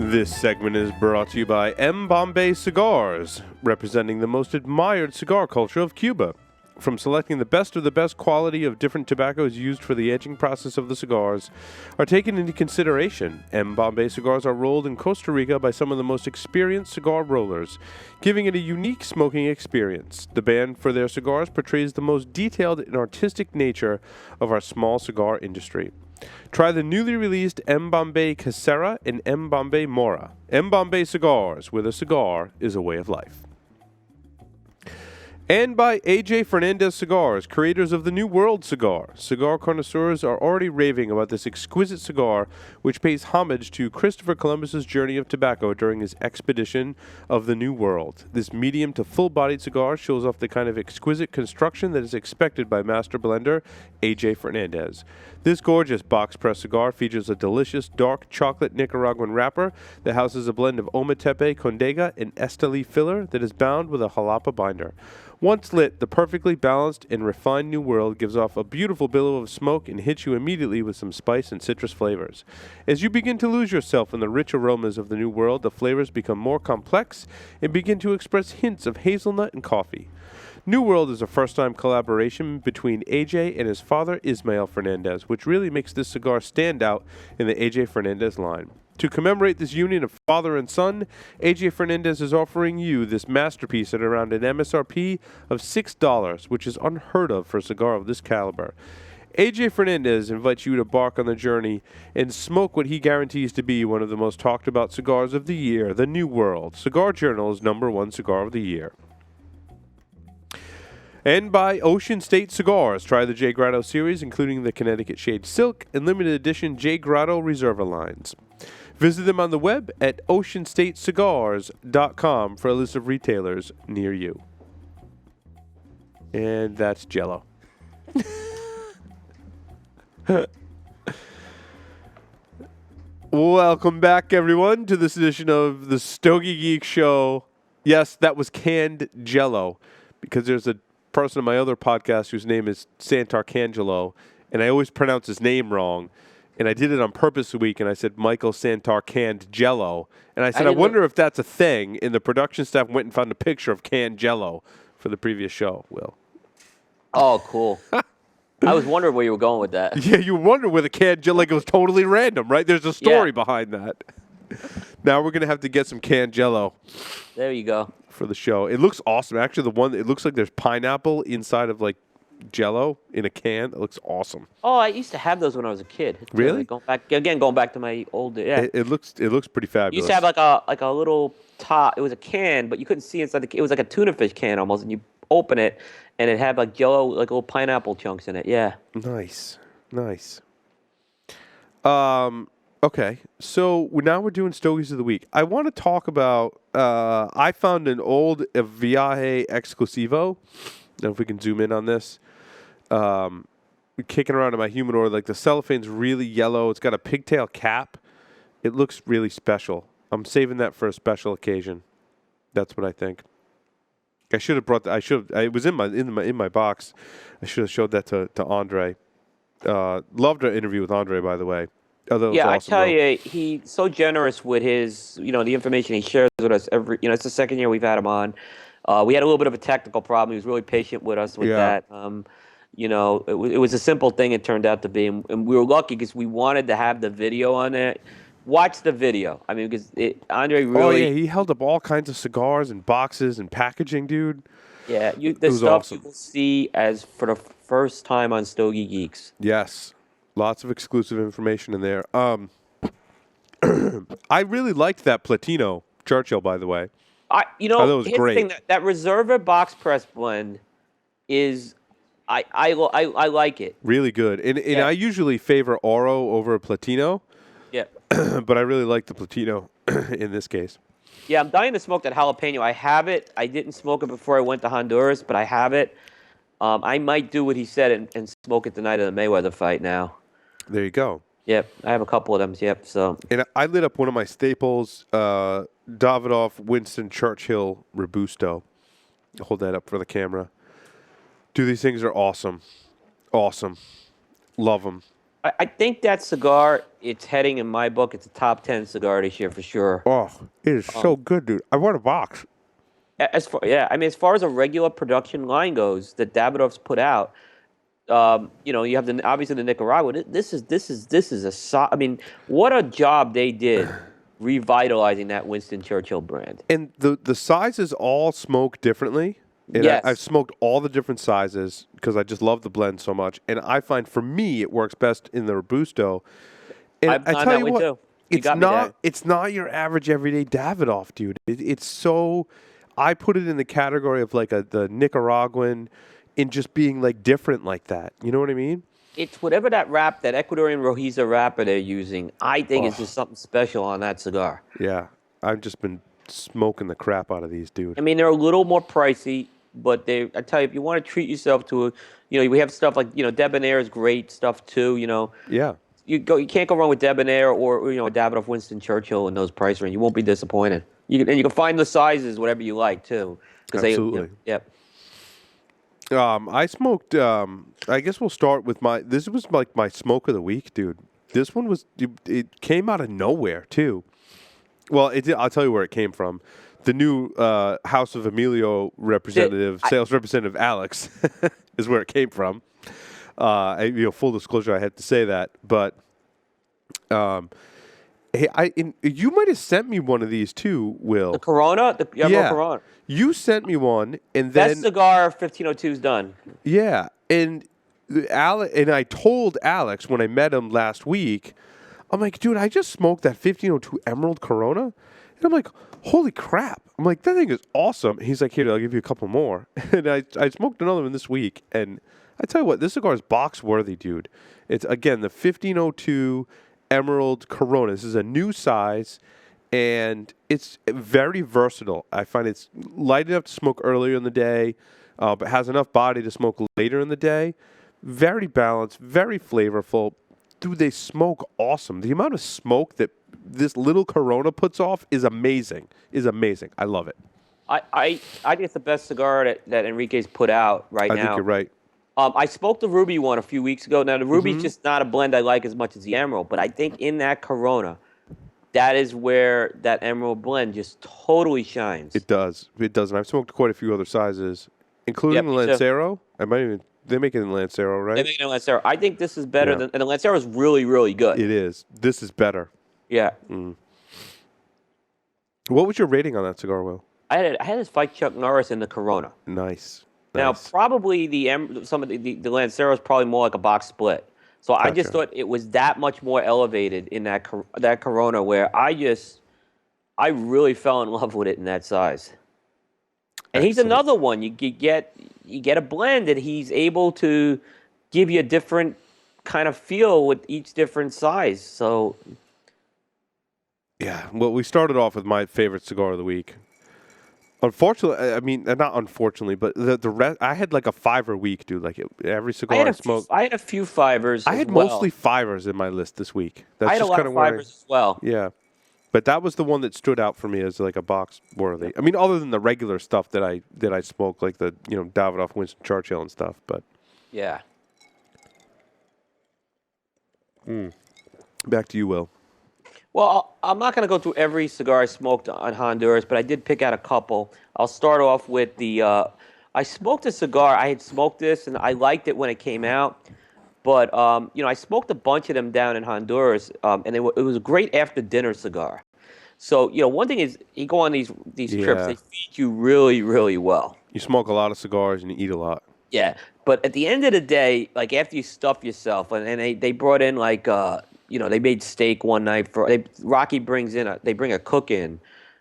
This segment is brought to you by MBombay Cigars, representing the most admired cigar culture of Cuba. From selecting the best of the best quality of different tobaccos used for the aging process of the cigars are taken into consideration. MBombay Cigars are rolled in Costa Rica by some of the most experienced cigar rollers, giving it a unique smoking experience. The band for their cigars portrays the most detailed and artistic nature of our small cigar industry. Try the newly released MBombay Casera and MBombay Mora. MBombay Cigars, where the cigar is a way of life. And by AJ Fernandez Cigars, creators of the New World cigar. Cigar connoisseurs are already raving about this exquisite cigar, which pays homage to Christopher Columbus's journey of tobacco during his expedition of the New World. This medium to full-bodied cigar shows off the kind of exquisite construction that is expected by master blender AJ Fernandez. This gorgeous box-press cigar features a delicious dark chocolate Nicaraguan wrapper that houses a blend of Ometepe, Condega, and Esteli filler that is bound with a jalapa binder. Once lit, the perfectly balanced and refined New World gives off a beautiful billow of smoke and hits you immediately with some spice and citrus flavors. As you begin to lose yourself in the rich aromas of the New World, the flavors become more complex and begin to express hints of hazelnut and coffee. New World is a first-time collaboration between AJ and his father, Ismael Fernandez, which really makes this cigar stand out in the AJ Fernandez line. To commemorate this union of father and son, AJ Fernandez is offering you this masterpiece at around an MSRP of $6, which is unheard of for a cigar of this caliber. AJ Fernandez invites you to embark on the journey and smoke what he guarantees to be one of the most talked about cigars of the year, the New World, Cigar Journal's #1 cigar of the year. And by Ocean State Cigars. Try the J. Grotto series, including the Connecticut Shade Silk and limited edition J. Grotto Reserva lines. Visit them on the web at oceanstatecigars.com for a list of retailers near you. And that's Jell-O. Welcome back, everyone, to this edition of the Stogie Geek Show. Yes, that was canned Jell-O, because there's a person on my other podcast whose name is Santarcangelo, and I always pronounce his name wrong. And I did it on purpose a week, and I said Michael Santar canned Jell-O. And I said, I wonder if that's a thing. And the production staff went and found a picture of canned Jell-O for the previous show, Will. Oh, cool. I was wondering where you were going with that. Yeah, you wonder where the canned Jell-O, like it was totally random, right? There's a story behind that. Now we're going to have to get some canned Jell-O. There you go. For the show. It looks awesome. Actually, it looks like there's pineapple inside of, like, Jell-O in a can. It looks awesome. Oh, I used to have those when I was a kid. Really? Going back to my old days. Yeah. It looks pretty fabulous. You used to have like a little top. It was a can, but you couldn't see inside it was like a tuna fish can almost, and you open it, and it had like Jell-O, like little pineapple chunks in it. Yeah. Nice. Okay, so now we're doing Stogies of the Week. I want to talk about, I found an old Viaje Exclusivo. I don't know if we can zoom in on this. Kicking around in my humidor, like the cellophane's really yellow. It's got a pigtail cap. It looks really special. I'm saving that for a special occasion. That's what I think. I should have brought that. It was in my box. I should have showed that to Andre. Loved our interview with Andre, by the way. Yeah, awesome, I tell you, he's so generous with his, the information he shares with us every. It's the second year we've had him on. We had a little bit of a technical problem. He was really patient with us with that. It was a simple thing it turned out to be, and we were lucky because we wanted to have the video on it. Watch the video. I mean, because Andre really. Oh yeah, he held up all kinds of cigars and boxes and packaging, dude. Yeah, the stuff awesome. You will see as for the first time on Stogie Geeks. Yes. Lots of exclusive information in there. I really liked that Platino Churchill, by the way. I thought it was great. Thing, that Reserva box press blend is, I like it. Really good. And I usually favor Oro over Platino. Yeah. But I really like the Platino in this case. Yeah, I'm dying to smoke that jalapeno. I have it. I didn't smoke it before I went to Honduras, but I have it. I might do what he said and smoke it the night of the Mayweather fight now. There you go. Yep, I have a couple of them. Yep. So. And I lit up one of my staples, Davidoff Winston Churchill Robusto. I'll hold that up for the camera. Dude, these things are awesome. Awesome. Love them. I think that cigar, it's heading in my book. It's a top 10 cigar this year for sure. Oh, it is so Um, good, dude. I want a box. I mean, as far as a regular production line goes that Davidoff's put out, you have obviously the Nicaragua. This is I mean, what a job they did revitalizing that Winston Churchill brand. And the sizes all smoke differently. And I've Yes, smoked all the different sizes because I just love the blend so much. And I find for me it works best in the Robusto. And I've I gone tell that you way what, too. You got me there. it's not your average everyday Davidoff, dude. It's so I put it in the category of like the Nicaraguan in just being like different like that. You know what I mean? It's whatever that Ecuadorian Rojiza wrapper they're using. I think is Oh, just something special on that cigar. yeah. I've just been smoking the crap out of these, dude. I mean, they're a little more pricey, but I tell you, if you want to treat yourself to we have stuff like, Debonair is great stuff too, Yeah. You can't go wrong with Debonair or a Davidoff Winston Churchill in those price range. You won't be disappointed. You can find the sizes whatever you like too, because Absolutely. yep. I smoked. I guess we'll start with This was like my smoke of the week, dude. This one was. It came out of nowhere too. Well, I'll tell you where it came from. The new House of Emilio representative, sales representative Alex, is where it came from. Full disclosure, I had to say that, but hey, you might have sent me one of these too, Will. The Corona, the Emerald Yeah, Corona. you sent me one, and That then cigar 1502 is done. yeah, and I told Alex when I met him last week, I'm like, dude, I just smoked that 1502 Emerald Corona, and I'm like, holy crap! I'm like, that thing is awesome. He's like, here, I'll give you a couple more, and I smoked another one this week, and I tell you what, this cigar is box worthy, dude. It's again the 1502 Emerald Corona. This is a new size. And it's very versatile. I find it's light enough to smoke earlier in the day, but has enough body to smoke later in the day. Very balanced, very flavorful. Dude, they smoke awesome. The amount of smoke that this little Corona puts off is amazing. I love it. I think it's the best cigar that Enrique's put out right I now. think you're right. I smoked the Ruby one a few weeks ago. Now, the Ruby's just not a blend I like as much as the Emerald, but I think in that Corona, that is where that Emerald blend just totally shines. It does. It does. And I've smoked quite a few other sizes, including Yep, the me too. Lancero. They make it in Lancero, They right? make it in Lancero. I think this is better Yeah. and the Lancero is really, really good. It is. This is better. Yeah. What was your rating on that cigar, Will? I had this fight Chuck Norris in the Corona. Nice. Now, Nice. probably some of the Lancero is probably more like a box split. So I just Gotcha. thought it was that much more elevated in that Corona where I really fell in love with it in that size. And he's Excellent. another one. You get a blend that he's able to give you a different kind of feel with each different size. So Yeah. Well, we started off with my favorite cigar of the week. Unfortunately, I mean, not unfortunately, but the rest, I had like a fiver week, dude. Like every cigar I smoked. I had a few fivers. I as had well. mostly fivers in my list this week. That's I had a just lot kind of of where fivers as well. yeah. But that was the one that stood out for me as like a box worthy. I mean, other than the regular stuff that I smoke, like the Davidoff, Winston Churchill, and stuff. But Yeah. back to you, Will. Well, I'm not going to go through every cigar I smoked on Honduras, but I did pick out a couple. I'll start off with I smoked a cigar. I had smoked this, and I liked it when it came out. But, I smoked a bunch of them down in Honduras, and it was a great after-dinner cigar. So, one thing is, you go on these trips, Yeah. they feed you really, really well. You smoke a lot of cigars and you eat a lot. Yeah, but at the end of the day, like after you stuff yourself, and they brought in like they made steak one night Rocky they bring a cook in,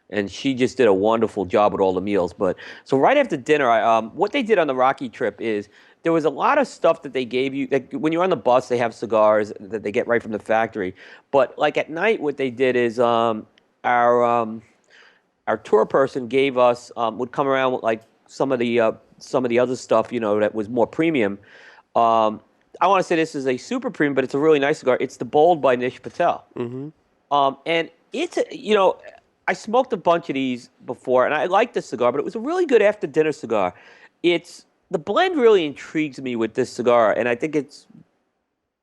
and she just did a wonderful job with all the meals. But so right after dinner, what they did on the Rocky trip is there was a lot of stuff that they gave you. Like when you're on the bus, they have cigars that they get right from the factory. But like at night, what they did is our tour person gave us would come around with like some of the other stuff that was more premium. I want to say this is a super premium, but it's a really nice cigar. It's the Bold by Nish Patel. And it's I smoked a bunch of these before, and I liked this cigar, but it was a really good after dinner cigar. The blend really intrigues me with this cigar, and I think it's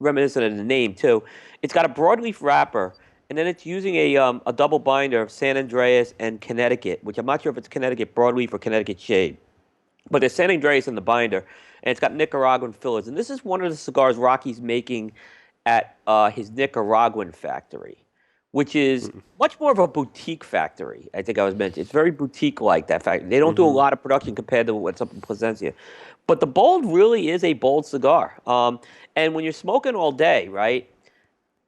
reminiscent of the name too. It's got a broadleaf wrapper, and then it's using a double binder of San Andreas and Connecticut, which I'm not sure if it's Connecticut broadleaf or Connecticut shade. But there's San Andreas in the binder, and it's got Nicaraguan fillers. And this is one of the cigars Rocky's making at his Nicaraguan factory, which is much more of a boutique factory. I think I was mentioning. It's very boutique-like, that factory. They don't do a lot of production compared to what's up in Placencia. But the Bold really is a bold cigar. And when you're smoking all day, right,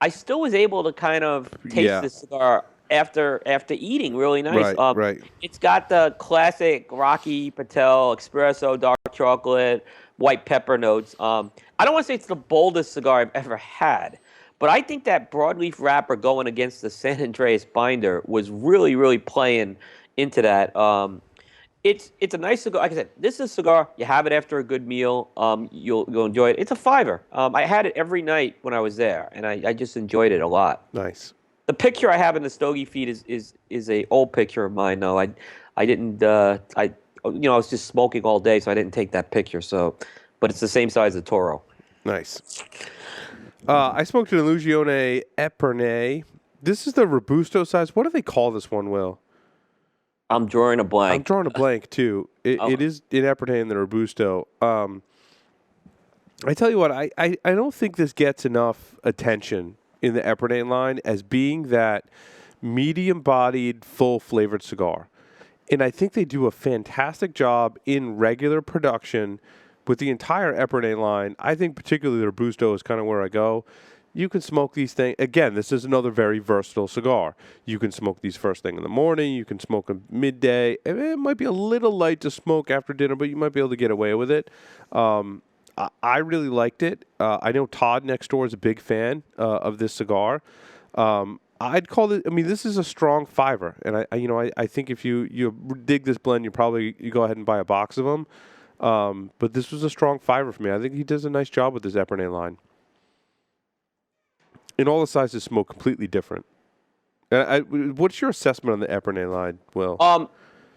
I still was able to kind of taste this cigar after eating really nice. Right. It's got the classic Rocky Patel espresso, dark chocolate, white pepper notes. I don't want to say it's the boldest cigar I've ever had, but I think that broadleaf wrapper going against the San Andreas binder was really, really playing into that. It's a nice cigar. Like I said, this is a cigar. You have it after a good meal. You'll enjoy it. It's a $5. I had it every night when I was there, and I just enjoyed it a lot. Nice. The picture I have in the Stogie feed is a old picture of mine. No, I didn't. I was just smoking all day, so I didn't take that picture. So, but it's the same size as Toro. Nice. I smoked an Illusione Epernay. This is the Robusto size. What do they call this one, Will? I'm drawing a blank. I'm drawing a blank too. It is in Epernay and the Robusto. I tell you what, I don't think this gets enough attention in the Epernay line as being that medium-bodied, full-flavored cigar. And I think they do a fantastic job in regular production with the entire Epernay line. I think particularly the Robusto is kind of where I go. You can smoke these things. Again, this is another very versatile cigar. You can smoke these first thing in the morning. You can smoke them midday. It might be a little light to smoke after dinner, but you might be able to get away with it. I really liked it. I know Todd next door is a big fan of this cigar. I'd call it. I mean, this is a strong fiver, and I think if you dig this blend, you go ahead and buy a box of them. But this was a strong fiver for me. I think he does a nice job with this Epernay line. And all the sizes smoke completely different. What's your assessment on the Epernay line, Will?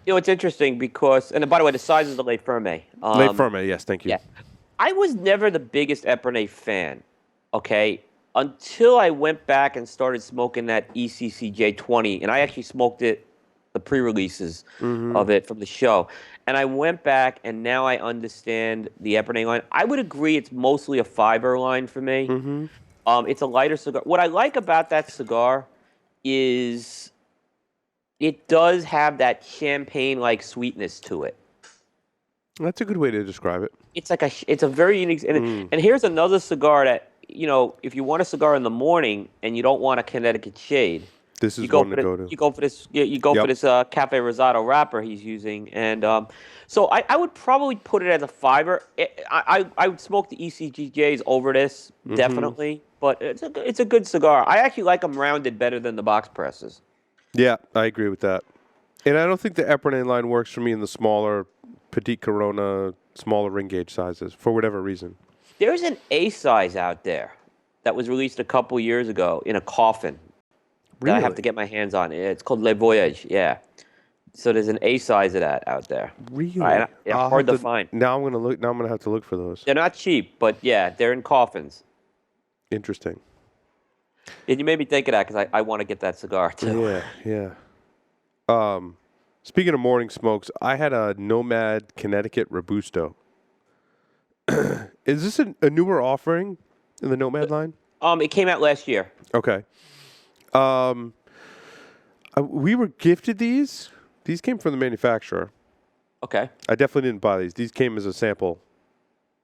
It's interesting because, and by the way, the size is the Le Ferme. Le Ferme, yes, thank you. Yeah. I was never the biggest Epernay fan, okay, until I went back and started smoking that ECCJ 20, and I actually smoked it, the pre-releases of it from the show. And I went back, and now I understand the Epernay line. I would agree it's mostly a fiber line for me. It's a lighter cigar. What I like about that cigar is it does have that champagne-like sweetness to it. That's a good way to describe it. It's a very unique, and here's another cigar that, if you want a cigar in the morning and you don't want a Connecticut shade, this is one to go to. You go for this. You go for this Cafe Rosado wrapper he's using, and so I would probably put it as a fiver. I would smoke the ECGJs over this definitely, but it's a good cigar. I actually like them rounded better than the box presses. Yeah, I agree with that. And I don't think the Epernay line works for me in the smaller Petite Corona, smaller ring gauge sizes for whatever reason. There's an A size out there that was released a couple years ago in a coffin. Really? That I have to get my hands on. It's called Le Voyage, yeah. So there's an A size of that out there. Really? Hard to find. Now I'm gonna have to look for those. They're not cheap, but yeah, they're in coffins. Interesting. And you made me think of that because I want to get that cigar too. Yeah. Speaking of morning smokes, I had a Nomad Connecticut Robusto. Is this a newer offering in the Nomad line? It came out last year. Okay. We were gifted these. These came from the manufacturer. Okay. I definitely didn't buy these. These came as a sample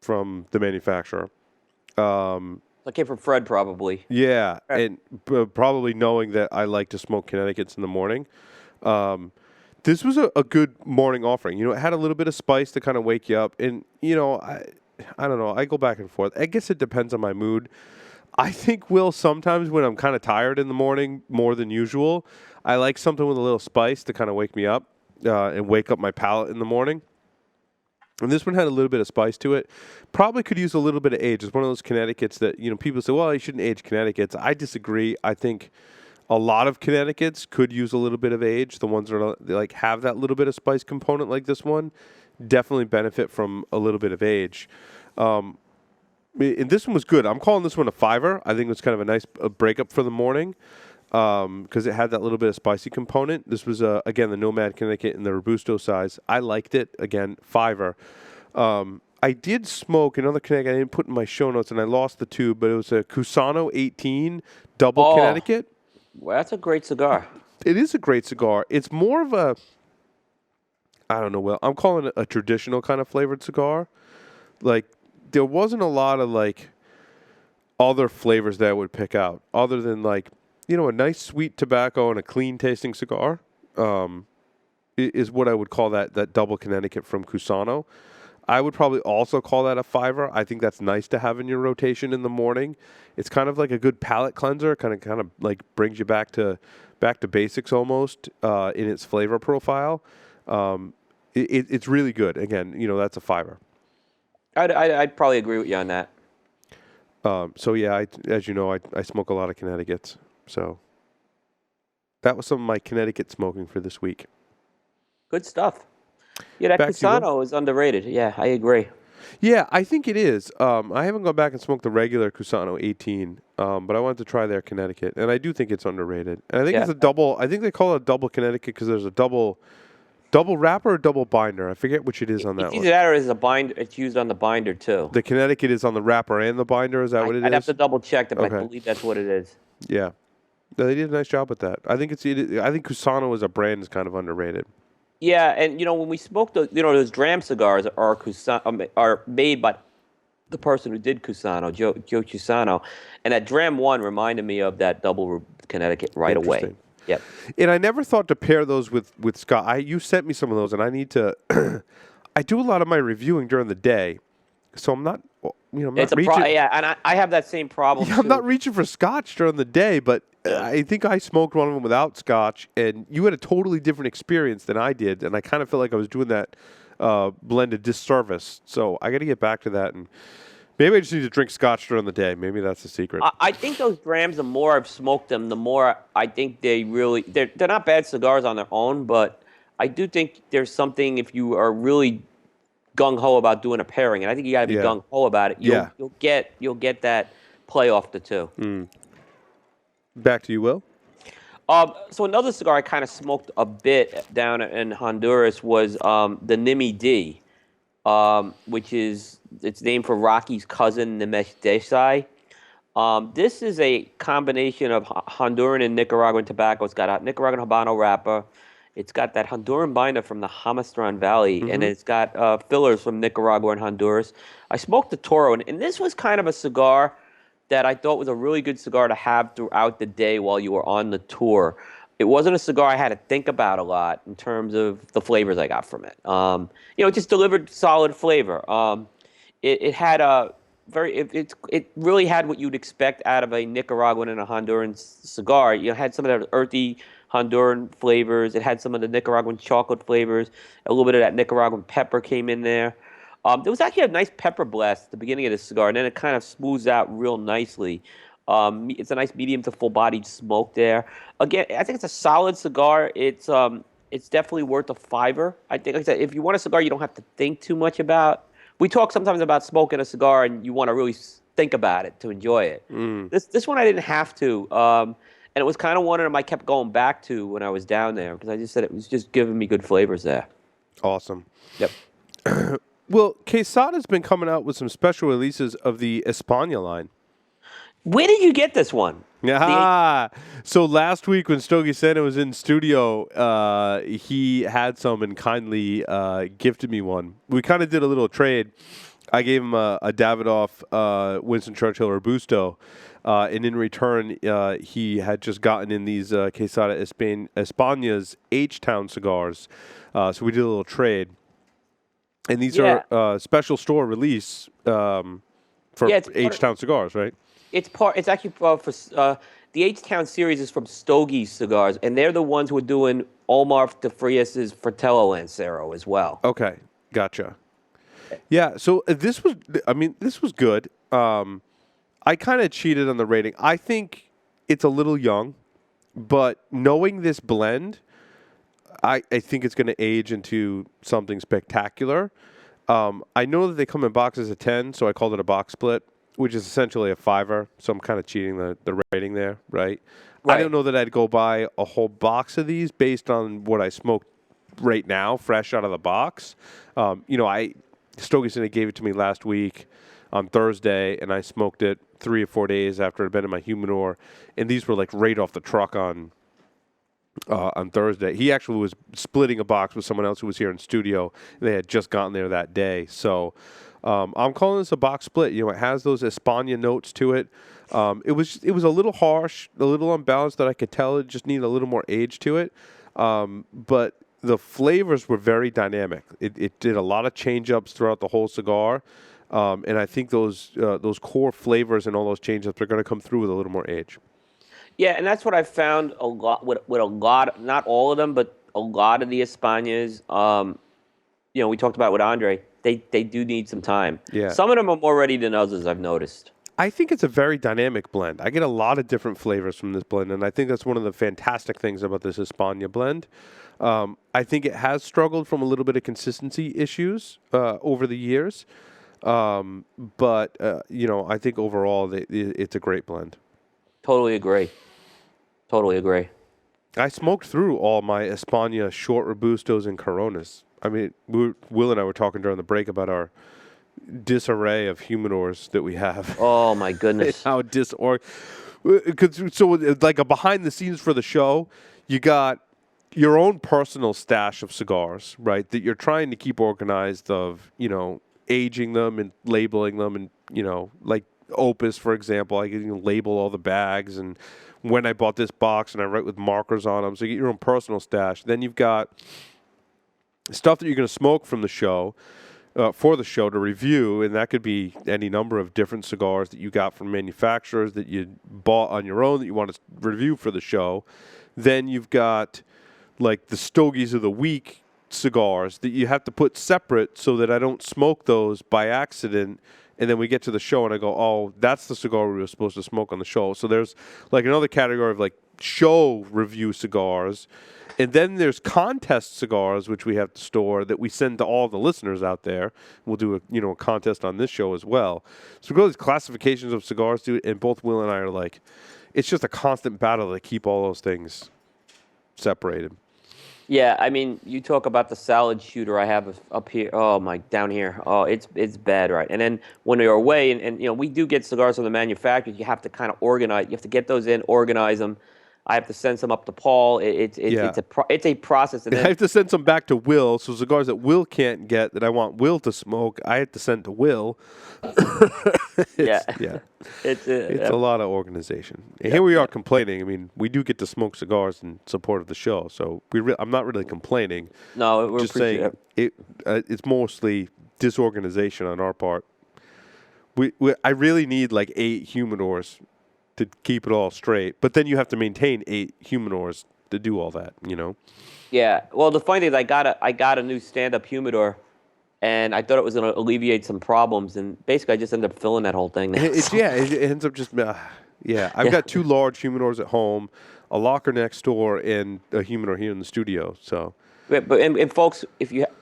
from the manufacturer. It came from Fred, probably. Yeah, and probably knowing that I like to smoke Connecticut's in the morning. This was a good morning offering. It had a little bit of spice to kind of wake you up. And, I don't know. I go back and forth. I guess it depends on my mood. I think, Will, sometimes when I'm kind of tired in the morning more than usual, I like something with a little spice to kind of wake me up and wake up my palate in the morning. And this one had a little bit of spice to it. Probably could use a little bit of age. It's one of those Connecticut's that, people say, well, you shouldn't age Connecticut's. I disagree. I think a lot of Connecticut's could use a little bit of age. The ones that are, have that little bit of spice component like this one definitely benefit from a little bit of age. And this one was good. I'm calling this one a 5-er. I think it was kind of a nice breakup for the morning because it had that little bit of spicy component. This was, again, the Nomad Connecticut in the Robusto size. I liked it. Again, 5-er. I did smoke another Connecticut I didn't put in my show notes, and I lost the tube, but it was a Cusano 18 double Connecticut. Well, that's a great cigar. It is a great cigar. It's more of a, I don't know, well, I'm calling it a traditional kind of flavored cigar. Like, there wasn't a lot of, like, other flavors that I would pick out, other than, like, you know, a nice sweet tobacco and a clean-tasting cigar is what I would call that double Connecticut from Cusano. I would probably also call that a 5-er. I think that's nice to have in your rotation in the morning. It's kind of like a good palate cleanser. Kind of like brings you back to basics almost in its flavor profile. It's really good. Again, you know, that's a 5-er. I'd probably agree with you on that. So yeah, as you know, I smoke a lot of Connecticut's. So that was some of my Connecticut smoking for this week. Good stuff. Yeah, that Cusano is underrated. Yeah, I agree. Yeah, I think it is. I haven't gone back and smoked the regular Cusano 18, but I wanted to try their Connecticut, and I do think it's underrated. And I think it's a double. I think they call it a double Connecticut because there's a double wrapper or double binder. I forget which it is on that one. It's either that or it's a binder. It's used on the binder too. The Connecticut is on the wrapper and the binder. Is that what it is? I'd have to double check that, but I believe that's what it is. Yeah, they did a nice job with that. I think Cusano as a brand is kind of underrated. Yeah, and when we smoked those dram cigars are made by the person who did Cusano, Joe Cusano, and that dram one reminded me of that double Connecticut right away. Yep. And I never thought to pair those with Scotch. You sent me some of those, and I need to. I do a lot of my reviewing during the day, so I'm not. I'm not reaching. And I have that same problem. Yeah, I'm not reaching for Scotch during the day, but I think I smoked one of them without Scotch, and you had a totally different experience than I did, and I kind of feel like I was doing that blended disservice. So I got to get back to that, and maybe I just need to drink Scotch during the day. Maybe that's the secret. I think those drams, the more I've smoked them, the more I think they're not bad cigars on their own, but I do think there's something if you are really gung-ho about doing a pairing, and I think you got to be gung-ho about it. You'll get that play off the two. Back to you, Will. So another cigar I kind of smoked a bit down in Honduras was the Nimi D, which is it's named for Rocky's cousin Nimesh Desai. This is a combination of Honduran and Nicaraguan tobacco. It's got a Nicaraguan Habano wrapper. It's got that Honduran binder from the Jamastran Valley, and it's got fillers from Nicaragua and Honduras. I smoked the Toro, and this was kind of a cigar that I thought was a really good cigar to have throughout the day while you were on the tour. It wasn't a cigar I had to think about a lot in terms of the flavors I got from it. It just delivered solid flavor. It had a it really had what you'd expect out of a Nicaraguan and a Honduran cigar. You had some of that earthy Honduran flavors. It had some of the Nicaraguan chocolate flavors. A little bit of that Nicaraguan pepper came in there. There was actually a nice pepper blast at the beginning of the cigar, and then it kind of smooths out real nicely. It's a nice medium to full-bodied smoke there. Again, I think it's a solid cigar. It's definitely worth a 5-er. I think, like I said, if you want a cigar you don't have to think too much about. We talk sometimes about smoking a cigar, and you want to really think about it to enjoy it. This one I didn't have to, and it was kind of one of them I kept going back to when I was down there because I just said it was just giving me good flavors there. Awesome. Yep. Well, Quesada's been coming out with some special releases of the España line. Where did you get this one? So last week when Stogie Santa was in studio, he had some and kindly gifted me one. We kind of did a little trade. I gave him a Davidoff Winston Churchill Robusto, and in return, he had just gotten in these Quesada España's H-Town cigars. So we did a little trade. And these are special store release for H-Town cigars, right? It's actually for the H-Town series is from Stogies Cigars, and they're the ones who are doing Omar de Frias's Fratello Lancero as well. Okay, gotcha. Yeah, so this was good. I kind of cheated on the rating. I think it's a little young, but knowing this blend, I think it's going to age into something spectacular. I know that they come in boxes of 10, so I called it a box split. which is essentially a $5. So I'm kind of cheating the rating there, right? I Right. don't know that I'd go buy a whole box of these based on what I smoked right now, fresh out of the box. Stogies gave it to me last week on Thursday, and I smoked it 3 or 4 days after it had been in my humidor, and these were like right off the truck on Thursday. He actually was splitting a box with someone else who was here in studio. They had just gotten there that day. So I'm calling this a box split. It has those España notes to it. It was a little harsh, a little unbalanced that I could tell it just needed a little more age to it. But the flavors were very dynamic. It did a lot of change-ups throughout the whole cigar. And I think those core flavors and all those change-ups are going to come through with a little more age. Yeah, and that's what I found a lot with a lot, not all of them, but a lot of the Españas. We talked about with Andre. They do need some time. Yeah. Some of them are more ready than others, I've noticed. I think it's a very dynamic blend. I get a lot of different flavors from this blend, and I think that's one of the fantastic things about this España blend. I think it has struggled from a little bit of consistency issues over the years, but I think overall it's a great blend. Totally agree. I smoked through all my España short Robustos and Coronas. I mean, Will and I were talking during the break about our disarray of humidors that we have. Oh my goodness! How so like a behind the scenes for the show, you got your own personal stash of cigars, right? That you're trying to keep organized of, aging them and labeling them, and like Opus, for example, I can label all the bags and when I bought this box, and I write with markers on them. So you get your own personal stash. Then you've got stuff that you're going to smoke from the show. For the show to review, and that could be any number of different cigars that you got from manufacturers that you bought on your own that you want to review for the show. Then you've got like the Stogies of the Week cigars that you have to put separate so that I don't smoke those by accident. And then we get to the show and I go, oh, that's the cigar we were supposed to smoke on the show. So there's like another category of like show review cigars. And then there's contest cigars, which we have to store that we send to all the listeners out there. We'll do a contest on this show as well. So we go these classifications of cigars, dude, and both Will and I are like, it's just a constant battle to keep all those things separated. Yeah, I mean, you talk about the salad shooter I have up here. Oh my, down here. Oh, it's bad, right? And then when you're away, and we do get cigars from the manufacturers, you have to kind of organize. You have to get those in, organize them. I have to send some up to Paul. It's a process. And then, I have to send some back to Will. So cigars that Will can't get that I want Will to smoke, I have to send to Will. It's a lot of organization. And here we are complaining. I mean, we do get to smoke cigars in support of the show, so I'm not really complaining. No, we're just saying it's mostly disorganization on our part. I really need like 8 humidors to keep it all straight. But then you have to maintain 8 humidors to do all that, Yeah. Well, the funny thing is I got a new stand-up humidor, and I thought it was going to alleviate some problems, and basically I just ended up filling that whole thing. It ends up just, I've got 2 large humidors at home, a locker next door, and a humidor here in the studio, so. But folks,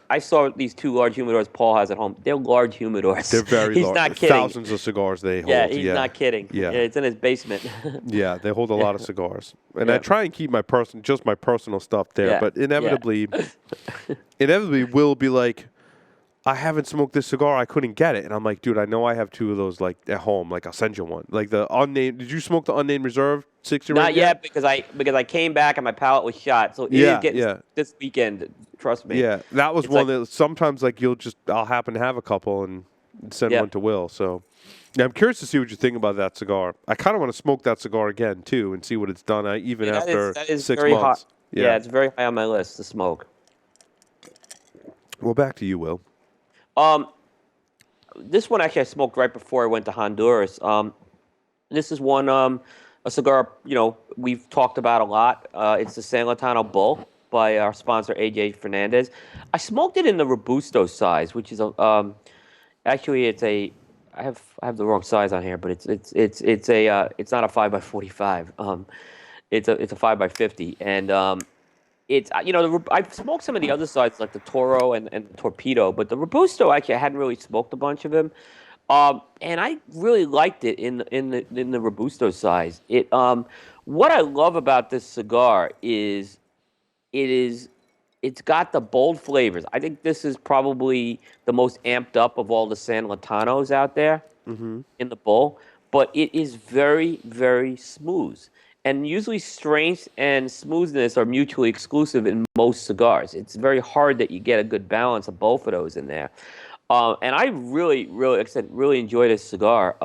I saw these 2 large humidors Paul has at home. They're large humidors. They're very large. He's not kidding. Thousands of cigars they hold. Yeah, he's not kidding. Yeah. It's in his basement. Yeah, they hold a lot of cigars. And I try and keep my personal stuff there, but inevitably Will be like, I haven't smoked this cigar. I couldn't get it. And I'm like, dude, I know I have 2 of those like at home. Like, I'll send you one. Like the unnamed. Did you smoke the unnamed reserve 60? Not yet, because I came back and my palate was shot. So it is getting this weekend. Trust me. Yeah, that was one that sometimes like I'll happen to have a couple and send one to Will. So I'm curious to see what you think about that cigar. I kind of want to smoke that cigar again too and see what it's done even after that is 6 very months. Hot. Yeah, it's very high on my list to smoke. Well, back to you, Will. This one actually I smoked right before I went to Honduras. This is one a cigar we've talked about a lot. It's the San Latano Bull by our sponsor AJ Fernandez. I smoked it in the Robusto size, which is actually it's a I have the wrong size on here, but it's not a 5x45. It's a 5x50, and it's I've smoked some of the other sides like the Toro and the Torpedo, but the Robusto actually I hadn't really smoked a bunch of him. And I really liked it in the Robusto size. What I love about this cigar is it is it's got the bold flavors. I think this is probably the most amped up of all the San Latanos out there in the bowl, but it is very, very smooth. And usually strength and smoothness are mutually exclusive in most cigars. It's very hard that you get a good balance of both of those in there. And I really, really, like I said, really enjoy this cigar.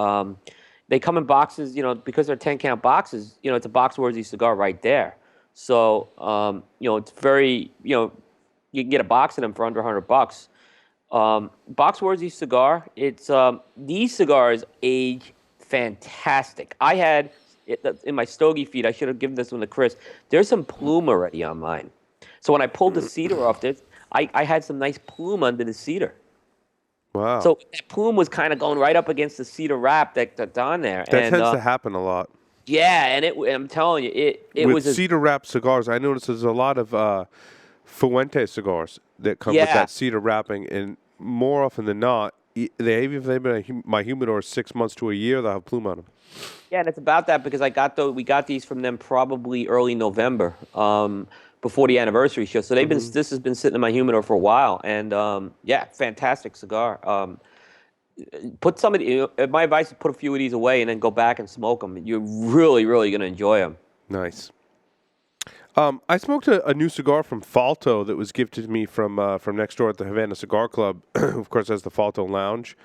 They come in boxes, because they're 10 count boxes, it's a box worthy cigar right there. So, it's very, you can get a box of them for under $100. Box worthy cigar. These cigars age fantastic. I had in my Stogie feed. I should have given this one to Chris. There's some plume already on mine. So when I pulled the cedar off this, I had some nice plume under the cedar. Wow. So that plume was kind of going right up against the cedar wrap that's on there. That tends to happen a lot. Yeah, and I'm telling you, it with was cedar wrap cigars. I noticed there's a lot of Fuente cigars that come with that cedar wrapping, and more often than not, even if they've been my humidor 6 months to a year, they'll have plume on them. Yeah, and it's about that because we got these from them probably early November, before the anniversary show. So this has been sitting in my humidor for a while, and fantastic cigar. Put somebody. My advice is put a few of these away and then go back and smoke them. You're really, really going to enjoy them. Nice. I smoked a new cigar from Falto that was gifted to me from next door at the Havana Cigar Club. Of course, as the Falto Lounge.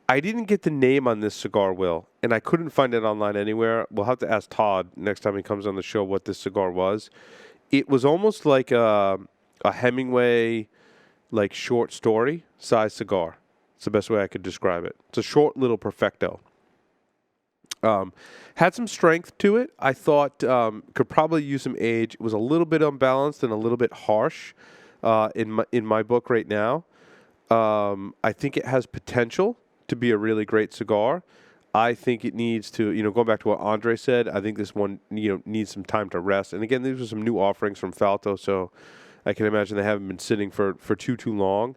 I didn't get the name on this cigar, Will, and I couldn't find it online anywhere. We'll have to ask Todd next time he comes on the show what this cigar was. It was almost like a Hemingway, like short story size cigar. It's the best way I could describe it. It's a short little perfecto. Had some strength to it. I thought could probably use some age. It was a little bit unbalanced and a little bit harsh in my book right now. I think it has potential to be a really great cigar. I think it needs to, going back to what Andre said, I think this one, needs some time to rest. And again, these are some new offerings from Falto, so I can imagine they haven't been sitting for too long.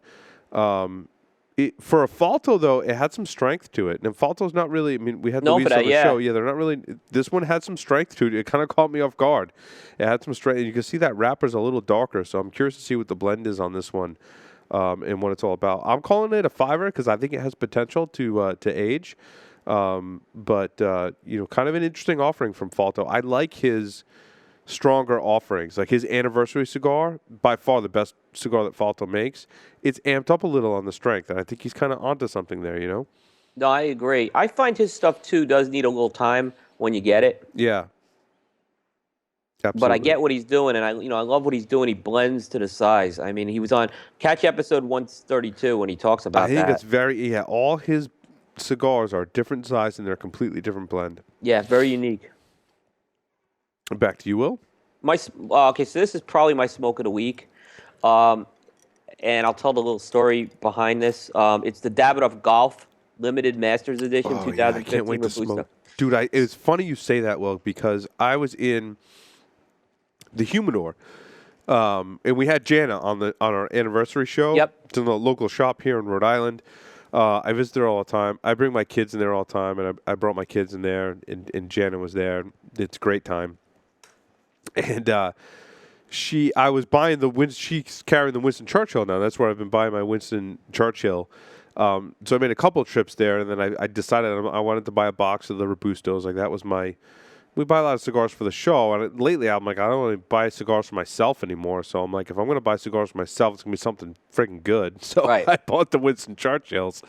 For a Falto, though, it had some strength to it. And Falto's not really, we had the Luis on the show. Yeah, they're not really, this one had some strength to it. It kind of caught me off guard. It had some strength. And you can see that wrapper's a little darker, so I'm curious to see what the blend is on this one. And what it's all about. I'm calling it a 5er because I think it has potential to age. But kind of an interesting offering from Falto. I like his stronger offerings, like his anniversary cigar, by far the best cigar that Falto makes. It's amped up a little on the strength, and I think he's kind of onto something there, No, I agree. I find his stuff, too, does need a little time when you get it. Yeah. Absolutely. But I get what he's doing, and I love what he's doing. He blends to the size. I mean, he was on Catch episode 132 when he talks about that. I think all his cigars are different size and they're a completely different blend. Yeah, very unique. Back to you, Will. So this is probably my smoke of the week, and I'll tell the little story behind this. It's the Davidoff Golf Limited Masters Edition 2015. Yeah, I can't wait to smoke. Dude, it's funny you say that, Will, because I was in the humidor, and we had Jana on our anniversary show. Yep. It's in the local shop here in Rhode Island. I visit there all the time. I bring my kids in there all the time, and I brought my kids in there, and Jana was there. It's a great time. And I was buying she's carrying the Winston Churchill now. That's where I've been buying my Winston Churchill. So I made a couple of trips there, and then I decided I wanted to buy a box of the Robustos. Like that was we buy a lot of cigars for the show, and lately I'm like, I don't want to buy cigars for myself anymore. So I'm like, if I'm going to buy cigars for myself, it's going to be something freaking good. So I bought the Winston Churchills,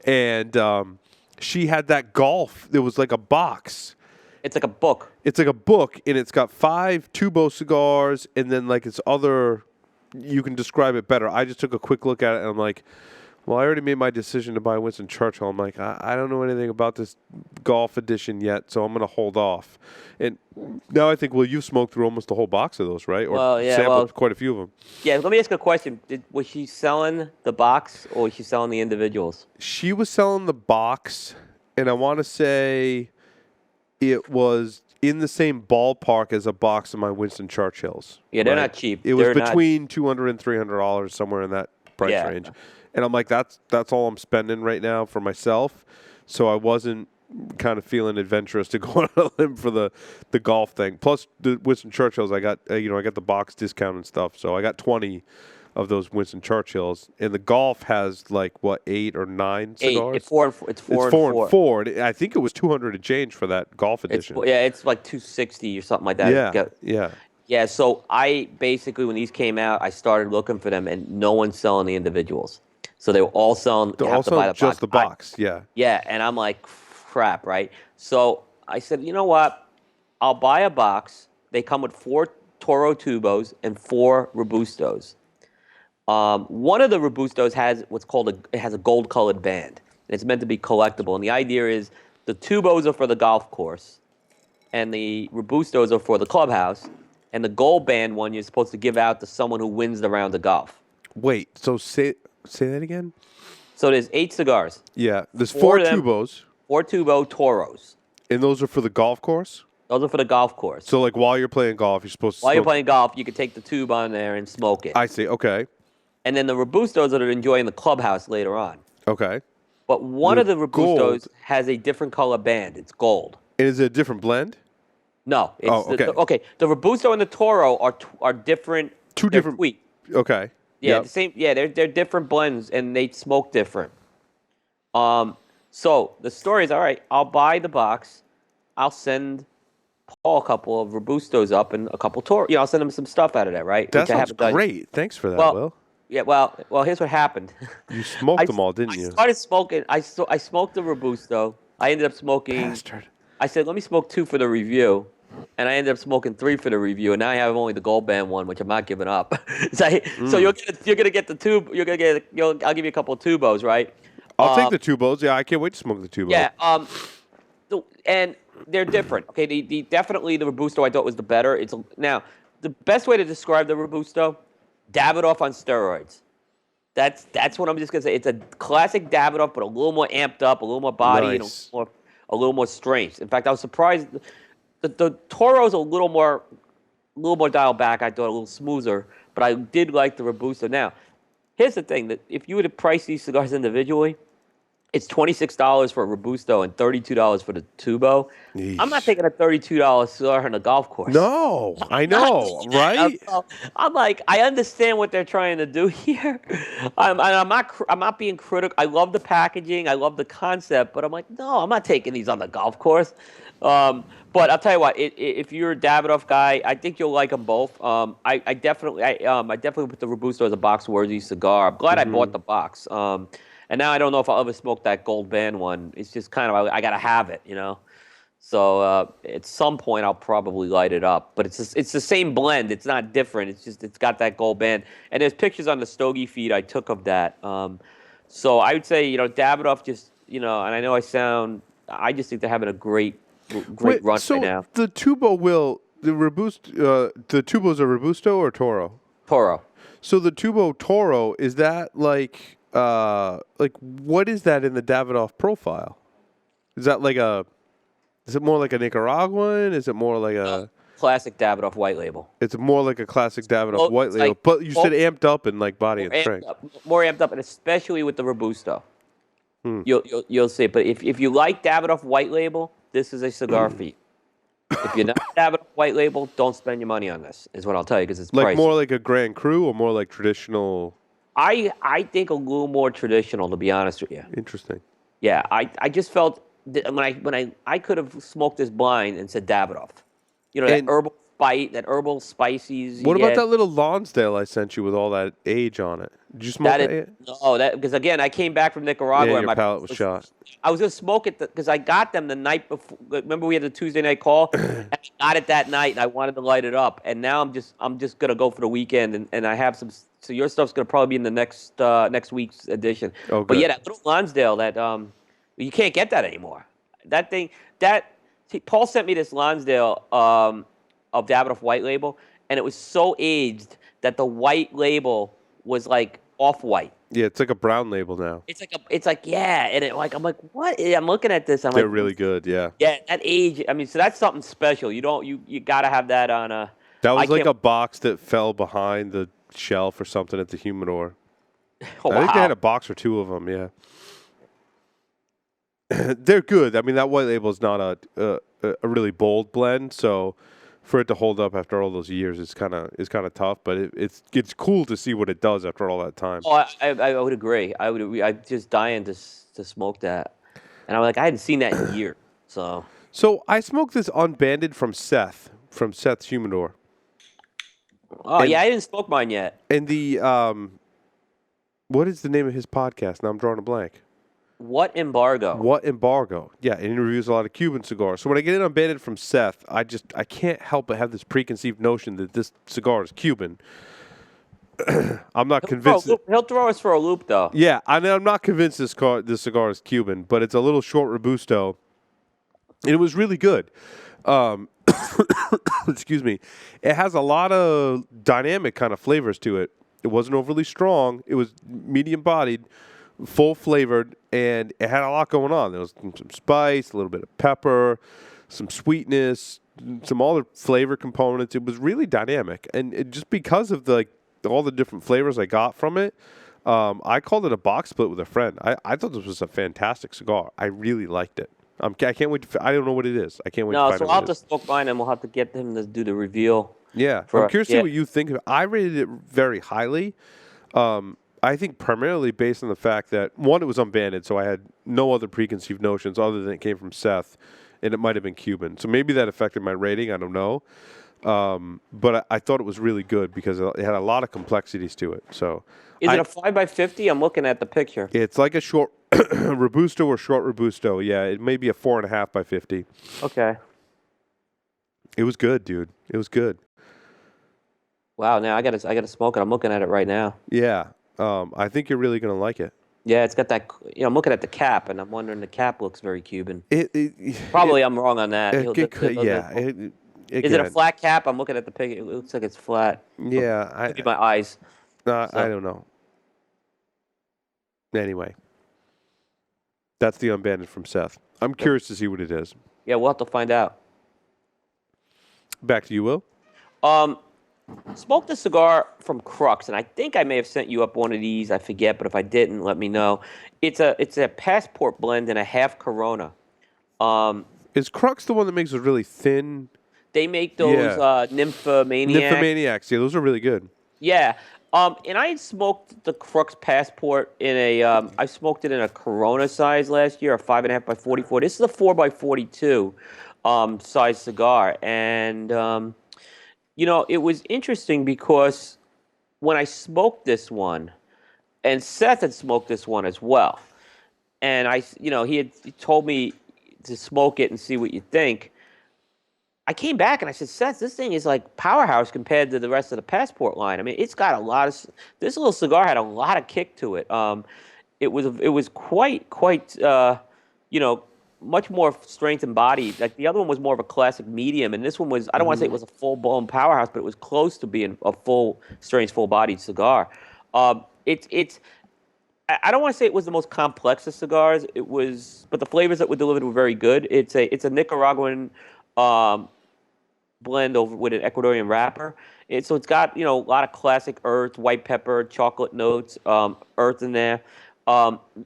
and she had that Golf. It was like a box. It's like a book. It's like a book, and it's got 5 Tubo cigars, and then like it's other. You can describe it better. I just took a quick look at it, and I'm like, well, I already made my decision to buy Winston Churchill. I'm like, I don't know anything about this Golf edition yet, so I'm going to hold off. And now I think, well, you've smoked through almost the whole box of those, right? Or sampled quite a few of them. Yeah, let me ask a question. Was she selling the box, or was she selling the individuals? She was selling the box, and I want to say it was in the same ballpark as a box of my Winston Churchills. Yeah, they're not cheap. It was between $200 and $300, somewhere in that price range. And I'm like, that's all I'm spending right now for myself. So I wasn't kind of feeling adventurous to go on a limb for the golf thing. Plus the Winston Churchills, I got I got the box discount and stuff. So I got 20 of those Winston Churchills. And the golf has like what 8 or 9 cigars. It's four and four. It's four and four. And I think it was 200 and change for that golf edition. It's like 260 or something like that. Yeah. So I basically, when these came out, I started looking for them, and no one's selling the individuals. So they were all selling. They're all selling just the box. Yeah, and I'm like, crap, right? So I said, you know what? I'll buy a box. They come with 4 Toro Tubos and 4 Robustos. One of the Robustos has what's called it has a gold-colored band. And it's meant to be collectible. And the idea is the Tubos are for the golf course, and the Robustos are for the clubhouse. And the gold band one you're supposed to give out to someone who wins the round of golf. Wait, so say that again? So there's 8 cigars. Yeah, there's 4 Tubos. 4 Tubo Toros. And those are for the golf course? Those are for the golf course. So like while you're playing golf, you're supposed to While you're playing golf, you can take the tube on there and smoke it. I see, okay. And then the Robustos that are enjoying the clubhouse later on. Okay. But one of the Robustos has a different color band. It's gold. And is it a different blend? No. It's okay. The Robusto and the Toro are different. Two different. Sweet. Okay. Yeah, Yep. the same. Yeah, they're different blends, and they smoke different. So the story is, all right, I'll buy the box. I'll send Paul a couple of Robustos up and a couple Toro. I'll send him some stuff out of that, right? That sounds great. Thanks for that, Will. Yeah, well, here's what happened. You smoked them all, didn't you? I started smoking. I smoked the Robusto. I ended up smoking. Bastard. I said, let me smoke 2 for the review. And I ended up smoking 3 for the review, and now I have only the gold band one, which I'm not giving up. So you're gonna get the tube. I'll give you a couple of tubos, right? I'll take the tubos. Yeah, I can't wait to smoke the tubos. Yeah. And they're different. Okay. Definitely the Robusto I thought was the better. Now the best way to describe the Robusto, Davidoff on steroids. That's what I'm just gonna say. It's a classic Davidoff, but a little more amped up, a little more body, nice. and a little more strength. In fact, I was surprised. The Toro's a little more dialed back. I thought a little smoother, but I did like the Robusto. Now, here's the thing: that if you were to price these cigars individually, it's $26 for a Robusto and $32 for the Tubo. Yeesh. I'm not taking a $32 cigar on a golf course. No, I know, right? I'm like, I understand what they're trying to do here. I'm not being critical. I love the packaging. I love the concept, but I'm like, no, I'm not taking these on the golf course. But I'll tell you what, if you're a Davidoff guy, I think you'll like them both. I definitely put the Robusto as a box-worthy cigar. I'm glad I bought the box. And now I don't know if I'll ever smoke that gold band one. It's just kind of, I got to have it, So at some point I'll probably light it up. But it's the same blend. It's not different. It's just it's got that gold band. And there's pictures on the Stogie feed I took of that. So I would say, Davidoff just, and I know I just think they're having a great run right now. So the Tubo the Tubos are Robusto or Toro? Toro. So the Tubo Toro, is that like what is that in the Davidoff profile? Is that is it more like a Nicaraguan? Is it more like a classic Davidoff white label? It's more like a classic Davidoff white label. But you said amped up in body and strength. More amped up, and especially with the Robusto. You'll see. But if you like Davidoff white label, this is a cigar for you. If you're not Davidoff white label, don't spend your money on this, is what I'll tell you, because it's pricey. More like a Grand Cru or more like traditional? I think a little more traditional, to be honest with you. Interesting. Yeah, I just felt that when I could have smoked this blind and said Davidoff. That herbal bite, that herbal spices. What about that little Lonsdale I sent you with all that age on it? Did you smoke that? Because again, I came back from Nicaragua. Yeah, and your palate was shot. I was gonna smoke it because I got them the night before. Remember, we had the Tuesday night call. And I got it that night, and I wanted to light it up. And now I'm just gonna go for the weekend, and I have some. So your stuff's gonna probably be in the next week's edition. Oh, good. But yeah, that little Lonsdale, that you can't get that anymore. That thing, Paul sent me this Lonsdale of Davidoff white label, and it was so aged that the white label was like off-white. Yeah, it's like a brown label now. It's like yeah, and I'm like, what? I'm looking at this. They're really good, yeah. Yeah, that age. I mean, so that's something special. You got to have that on a. That was like a box that fell behind the shelf or something at the humidor. Oh, I think they had wow. a box or two of them. Yeah, they're good. I mean, that white label is not a really bold blend, so for it to hold up after all those years is kind of tough. But it's cool to see what it does after all that time. Oh, I would agree. I would agree. I'm just dying to smoke that, and I'm like, I hadn't seen that in years. So I smoked this unbanded from Seth's Humidor. Oh And yeah, I didn't smoke mine yet. and the what is the name of his podcast? Now I'm drawing a blank. What embargo? What Embargo? Yeah, and he reviews a lot of Cuban cigars. So when I get it unbanded from Seth, I can't help but have this preconceived notion that this cigar is Cuban. I'm not convinced. He'll throw us for a loop, though. Yeah, I'm not convinced this cigar is Cuban, but it's a little short Robusto, and it was really good. Excuse me. It has a lot of dynamic kind of flavors to it. It wasn't overly strong. It was medium bodied, full flavored, and it had a lot going on. There was some spice, a little bit of pepper, some sweetness, some other flavor components. It was really dynamic, and just because of all the different flavors I got from it, I called it a box split with a friend. I thought this was a fantastic cigar. I really liked it. I can't wait. I don't know what it is. I can't wait to find out. So I'll have to smoke mine, and we'll have to get him to do the reveal. Yeah, I'm curious to see what you think of it. I rated it very highly. I think primarily based on the fact that, one, it was unbanded, so I had no other preconceived notions other than it came from Seth, and it might have been Cuban. So maybe that affected my rating. I don't know. But I thought it was really good because it had a lot of complexities to it. So, is it a 5x50? I'm looking at the picture. It's like a short Robusto or short Robusto. Yeah, it may be a 4.5 by 50. Okay. It was good, dude. It was good. Wow. Now I gotta smoke it. I'm looking at it right now. Yeah. I think you're really gonna like it. Yeah, it's got that. I'm looking at the cap, and I'm wondering the cap looks very Cuban. Probably I'm wrong on that. Is it a flat cap? I'm looking at the picture. It looks like it's flat. Yeah. Maybe my eyes. I don't know. Anyway. That's the unbanded from Seth. I'm curious to see what it is. Yeah, we'll have to find out. Back to you, Will. Smoked a cigar from Crux, and I think I may have sent you up one of these. I forget, but if I didn't, let me know. It's a Passport blend and a half Corona. Is Crux the one that makes those really thin? They make those Nymphomaniacs. Nymphomaniacs, yeah, those are really good. Yeah. And I had smoked the Crux Passport in I smoked it in a Corona size last year, a 5.5 by 44. This is a 4 by 42 size cigar. And, it was interesting because when I smoked this one, and Seth had smoked this one as well, and he told me to smoke it and see what you think. I came back and I said, Seth, this thing is like powerhouse compared to the rest of the Passport line. I mean, it's got a lot of. This little cigar had a lot of kick to it. It was quite much more strength and body. Like the other one was more of a classic medium, and this one was. I don't want to say it was a full blown powerhouse, but it was close to being a full strength, full bodied cigar. It's. I don't want to say it was the most complex of cigars. It was, but the flavors that were delivered were very good. It's a Nicaraguan. Blend over with an Ecuadorian wrapper. So it's got a lot of classic earth, white pepper, chocolate notes, earth in there.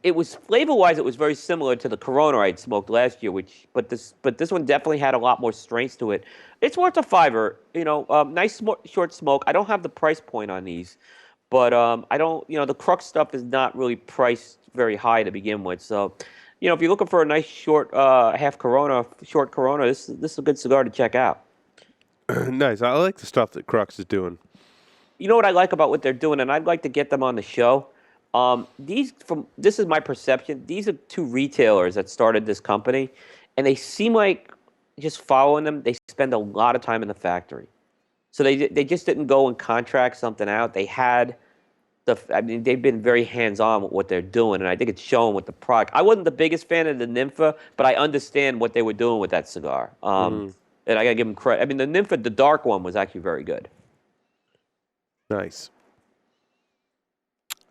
It was flavor-wise, it was very similar to the Corona I'd smoked last year, but this one definitely had a lot more strength to it. It's worth a $5. Nice short smoke. I don't have the price point on these, but I don't. The Crux stuff is not really priced very high to begin with. So, if you're looking for a nice short short Corona, this is a good cigar to check out. Nice. I like the stuff that Crux is doing. You know what I like about what they're doing, and I'd like to get them on the show. This is my perception. These are two retailers that started this company, and they seem like just following them. They spend a lot of time in the factory, so they just didn't go and contract something out. They had they've been very hands-on with what they're doing, and I think it's showing with the product. I wasn't the biggest fan of the Nympha, but I understand what they were doing with that cigar. And I got to give them credit. I mean, the Nympha, the dark one, was actually very good. Nice.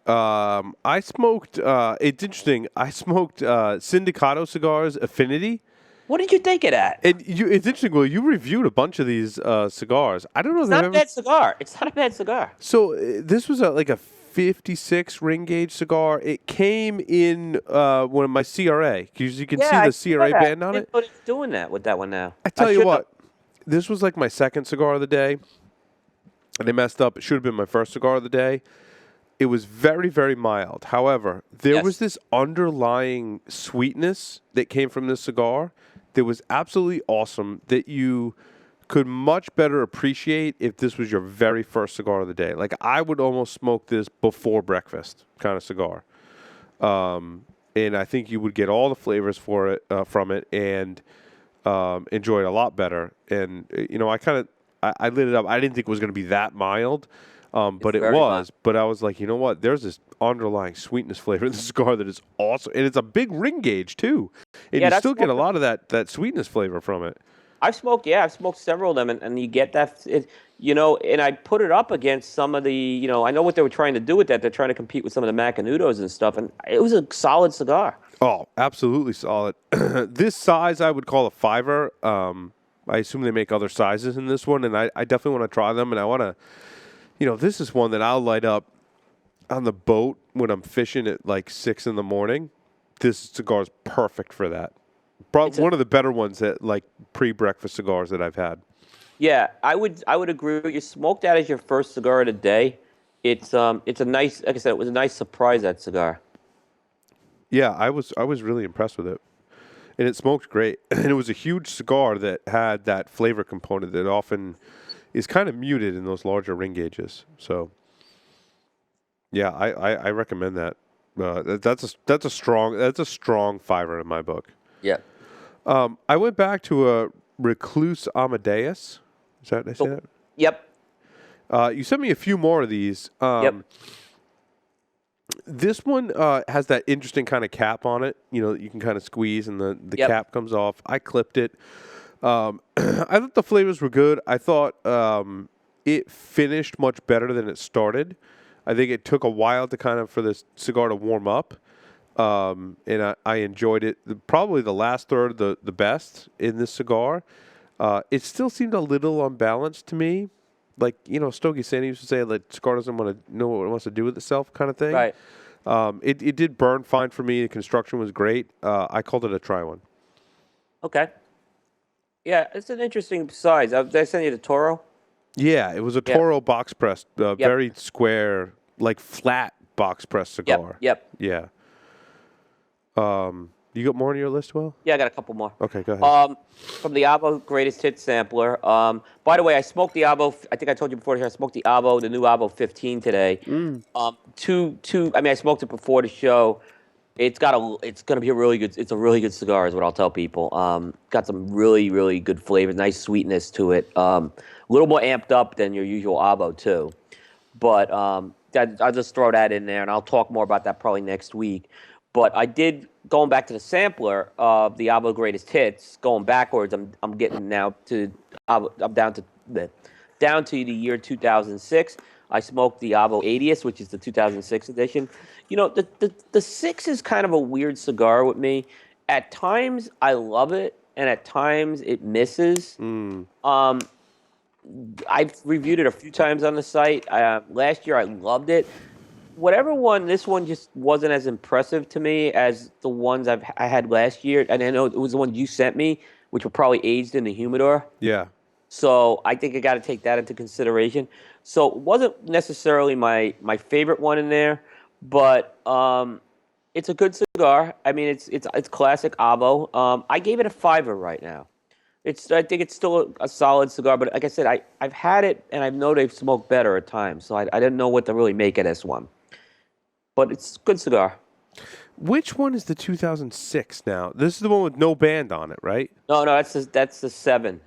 I smoked, it's interesting, I smoked Sindicato Cigars Affinity. What did you think of that? It's interesting, Will, you reviewed a bunch of these cigars. I don't know if it's not a bad cigar. It's not a bad cigar. So this was like a 56 ring gauge cigar. It came in one of my CRA, because you can see I the saw CRA that. band on I it. didn't know it's doing that with that one now. I tell you should've- what, this was like my second cigar of the day. And they messed up. It should have been my first cigar of the day. It was very, very mild. However, there was this underlying sweetness that came from this cigar that was absolutely awesome, that you could much better appreciate if this was your very first cigar of the day. Like, I would almost smoke this before breakfast kind of cigar. And I think you would get all the flavors for it from it and enjoy it a lot better. And, I lit it up. I didn't think it was going to be that mild. But it was. Mild. But I was like, you know what? There's this underlying sweetness flavor in the cigar that is awesome. And it's a big ring gauge, too. And you still get a lot of that sweetness flavor from it. I've smoked several of them, and you get that, and I put it up against some of the, I know what they were trying to do with that. They're trying to compete with some of the Macanudos and stuff, and it was a solid cigar. Oh, absolutely solid. This size I would call a fiver. I assume they make other sizes in this one, and I definitely want to try them, and I want to, this is one that I'll light up on the boat when I'm fishing at like 6 in the morning. This cigar is perfect for that. One of the better ones that like pre-breakfast cigars that I've had. Yeah, I would agree with you. Smoke that as your first cigar of the day. It's a nice, like I said, it was a nice surprise, that cigar. Yeah, I was really impressed with it. And it smoked great. And it was a huge cigar that had that flavor component that often is kind of muted in those larger ring gauges. So, yeah, I recommend that. That's a strong fiver in my book. Yeah. I went back to a Recluse Amadeus. Is that, did I say that? Yep. You sent me a few more of these. Yep. This one has that interesting kind of cap on it. You can kind of squeeze and the cap comes off. I clipped it. I thought the flavors were good. I thought it finished much better than it started. I think it took a while for this cigar to warm up. And I enjoyed it. Probably the last third, the best in this cigar. It still seemed a little unbalanced to me. Like, Stogie Sandy used to say, like, cigar doesn't want to know what it wants to do with itself kind of thing. Right. It did burn fine for me. The construction was great. I called it a try one. Okay. Yeah, it's an interesting size. Did I send you the Toro? Yeah, it was a Toro box press, very square, like flat box press cigar. Yep. Yeah. You got more on your list, Will? Yeah, I got a couple more. Okay, go ahead. From the Abo Greatest Hits sampler. By the way, I smoked the Abo. I think I told you before. I smoked the Abo, the new Abo 15 today. I smoked it before the show. It's going to be a really good. It's a really good cigar, is what I'll tell people. Got some really, really good flavor, nice sweetness to it. A little more amped up than your usual Abo too. But I'll just throw that in there, and I'll talk more about that probably next week. But I did, going back to the sampler of the Abo Greatest Hits, going backwards, I'm getting now to, I'm down to the year 2006. I smoked the Abo 80th, which is the 2006 edition. The 6 is kind of a weird cigar with me. At times, I love it, and at times, it misses. I've reviewed it a few times on the site. Last year, I loved it. Whatever one, this one just wasn't as impressive to me as the ones I had last year. And I know it was the one you sent me, which were probably aged in the humidor. Yeah. So I think I got to take that into consideration. So it wasn't necessarily my favorite one in there, but it's a good cigar. I mean, it's classic Abo. I gave it a 5 right now. I think it's still a solid cigar, but like I said, I've had it and I know they've smoked better at times, so I didn't know what to really make of this one. But it's a good cigar. Which one is the 2006 now? This is the one with no band on it, right? No, that's the 7.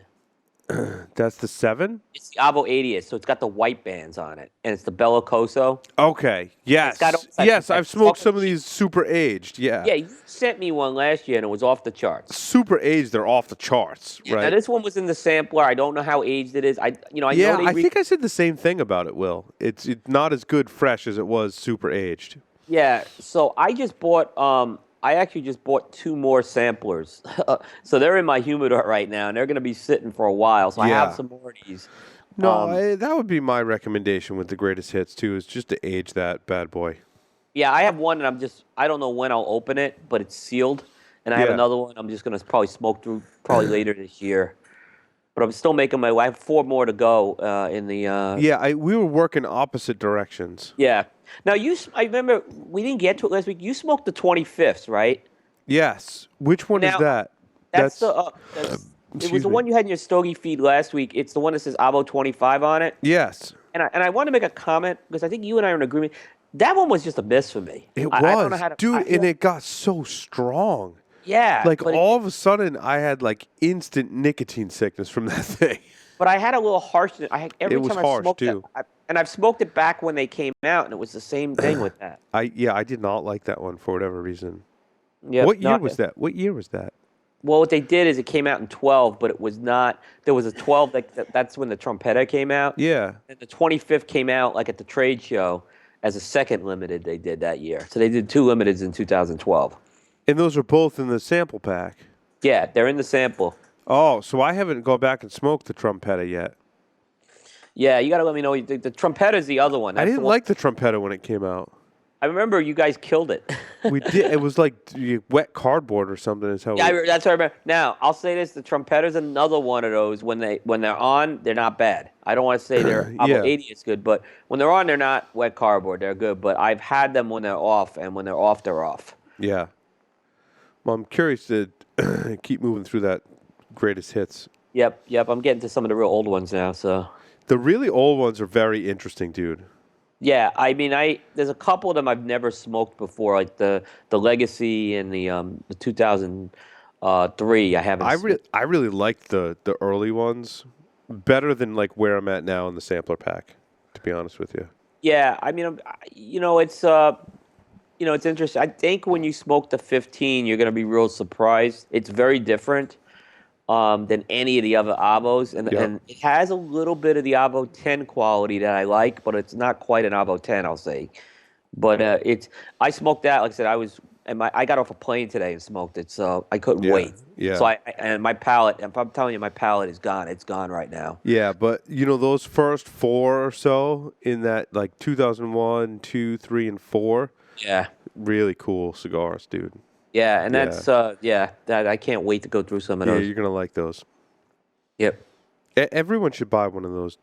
That's the 7? It's the Abo 80th, so it's got the white bands on it, and it's the Bellicoso. Okay, yes. Yes, I've smoked some of these super aged, yeah. Yeah, you sent me one last year, and it was off the charts. Super aged, they're off the charts, right? Now, this one was in the sampler. I don't know how aged it is. I think I said the same thing about it, Will. It's not as good fresh as it was super aged. Yeah, so I just bought... I actually just bought 2 more samplers. So they're in my humidor right now, and they're going to be sitting for a while. So I have some more of these. No, that would be my recommendation with the greatest hits too. Is just to age that bad boy. Yeah, I have one, and I don't know when I'll open it, but it's sealed. And I have Yeah. another one I'm just going to probably smoke through probably later this year. But I'm still making my way. I have 4 more to go in the. Yeah, we were working opposite directions. Yeah. Now, I remember we didn't get to it last week. You smoked the 25th, right? Yes. Which one is Now, that? That's it was the one you had in your Stogie feed last week. It's the one that says Avo 25 on it. Yes. And I want to make a comment because I think you and I are in agreement. That one was just a miss for me. It I don't know was, how to, dude, and it got so strong. Yeah. Like all of a sudden, I had like instant nicotine sickness from that thing. But I had a little harshness. Every time I smoked too. it, and I've smoked it back when they came out, and it was the same thing with that. I did not like that one for whatever reason. Yeah. What year was that? What year was that? Well, what they did is it came out in 12, but it was not. There was a 12 that's when the Trompetta came out. Yeah. And the 25th came out like at the trade show as a second limited they did that year. So they did 2 limiteds in 2012. And those are both in the sample pack. Yeah, they're in the sample. Oh, so I haven't gone back and smoked the Trompetta yet. Yeah, you got to let me know. The Trompetta is the other one. I didn't like the Trompetta when it came out. I remember you guys killed it. We did. It was like wet cardboard or something. Is how. Yeah, that's what I remember. Now I'll say this: the Trompetta's another one of those. When they're on, they're not bad. I don't want to say they're Yeah. 80 is good, but when they're on, they're not wet cardboard. They're good. But I've had them when they're off, and when they're off, they're off. Yeah. Well, I'm curious to keep moving through that greatest hits. Yep. I'm getting to some of the real old ones now. So the really old ones are very interesting, dude. Yeah, I mean, there's a couple of them I've never smoked before, like the Legacy and the 2003. I haven't. I really liked the early ones better than like where I'm at now in the sampler pack. To be honest with you. Yeah, I mean, it's it's interesting. I think when you smoke the 15, you're gonna be real surprised. It's very different than any of the other Avos, and it has a little bit of the Avo 10 quality that I like, but it's not quite an Avo 10, I'll say. But I smoked that. Like I said, I got off a plane today and smoked it, so I couldn't wait. Yeah. So and my palate, if I'm telling you, my palate is gone. It's gone right now. Yeah, but those first 4 or so in that like 2001, 2, 3, and 4. Yeah. Really cool cigars, dude. Yeah, and that's that I can't wait to go through some of those. Yeah, you're gonna like those. Yep. Everyone should buy one of those.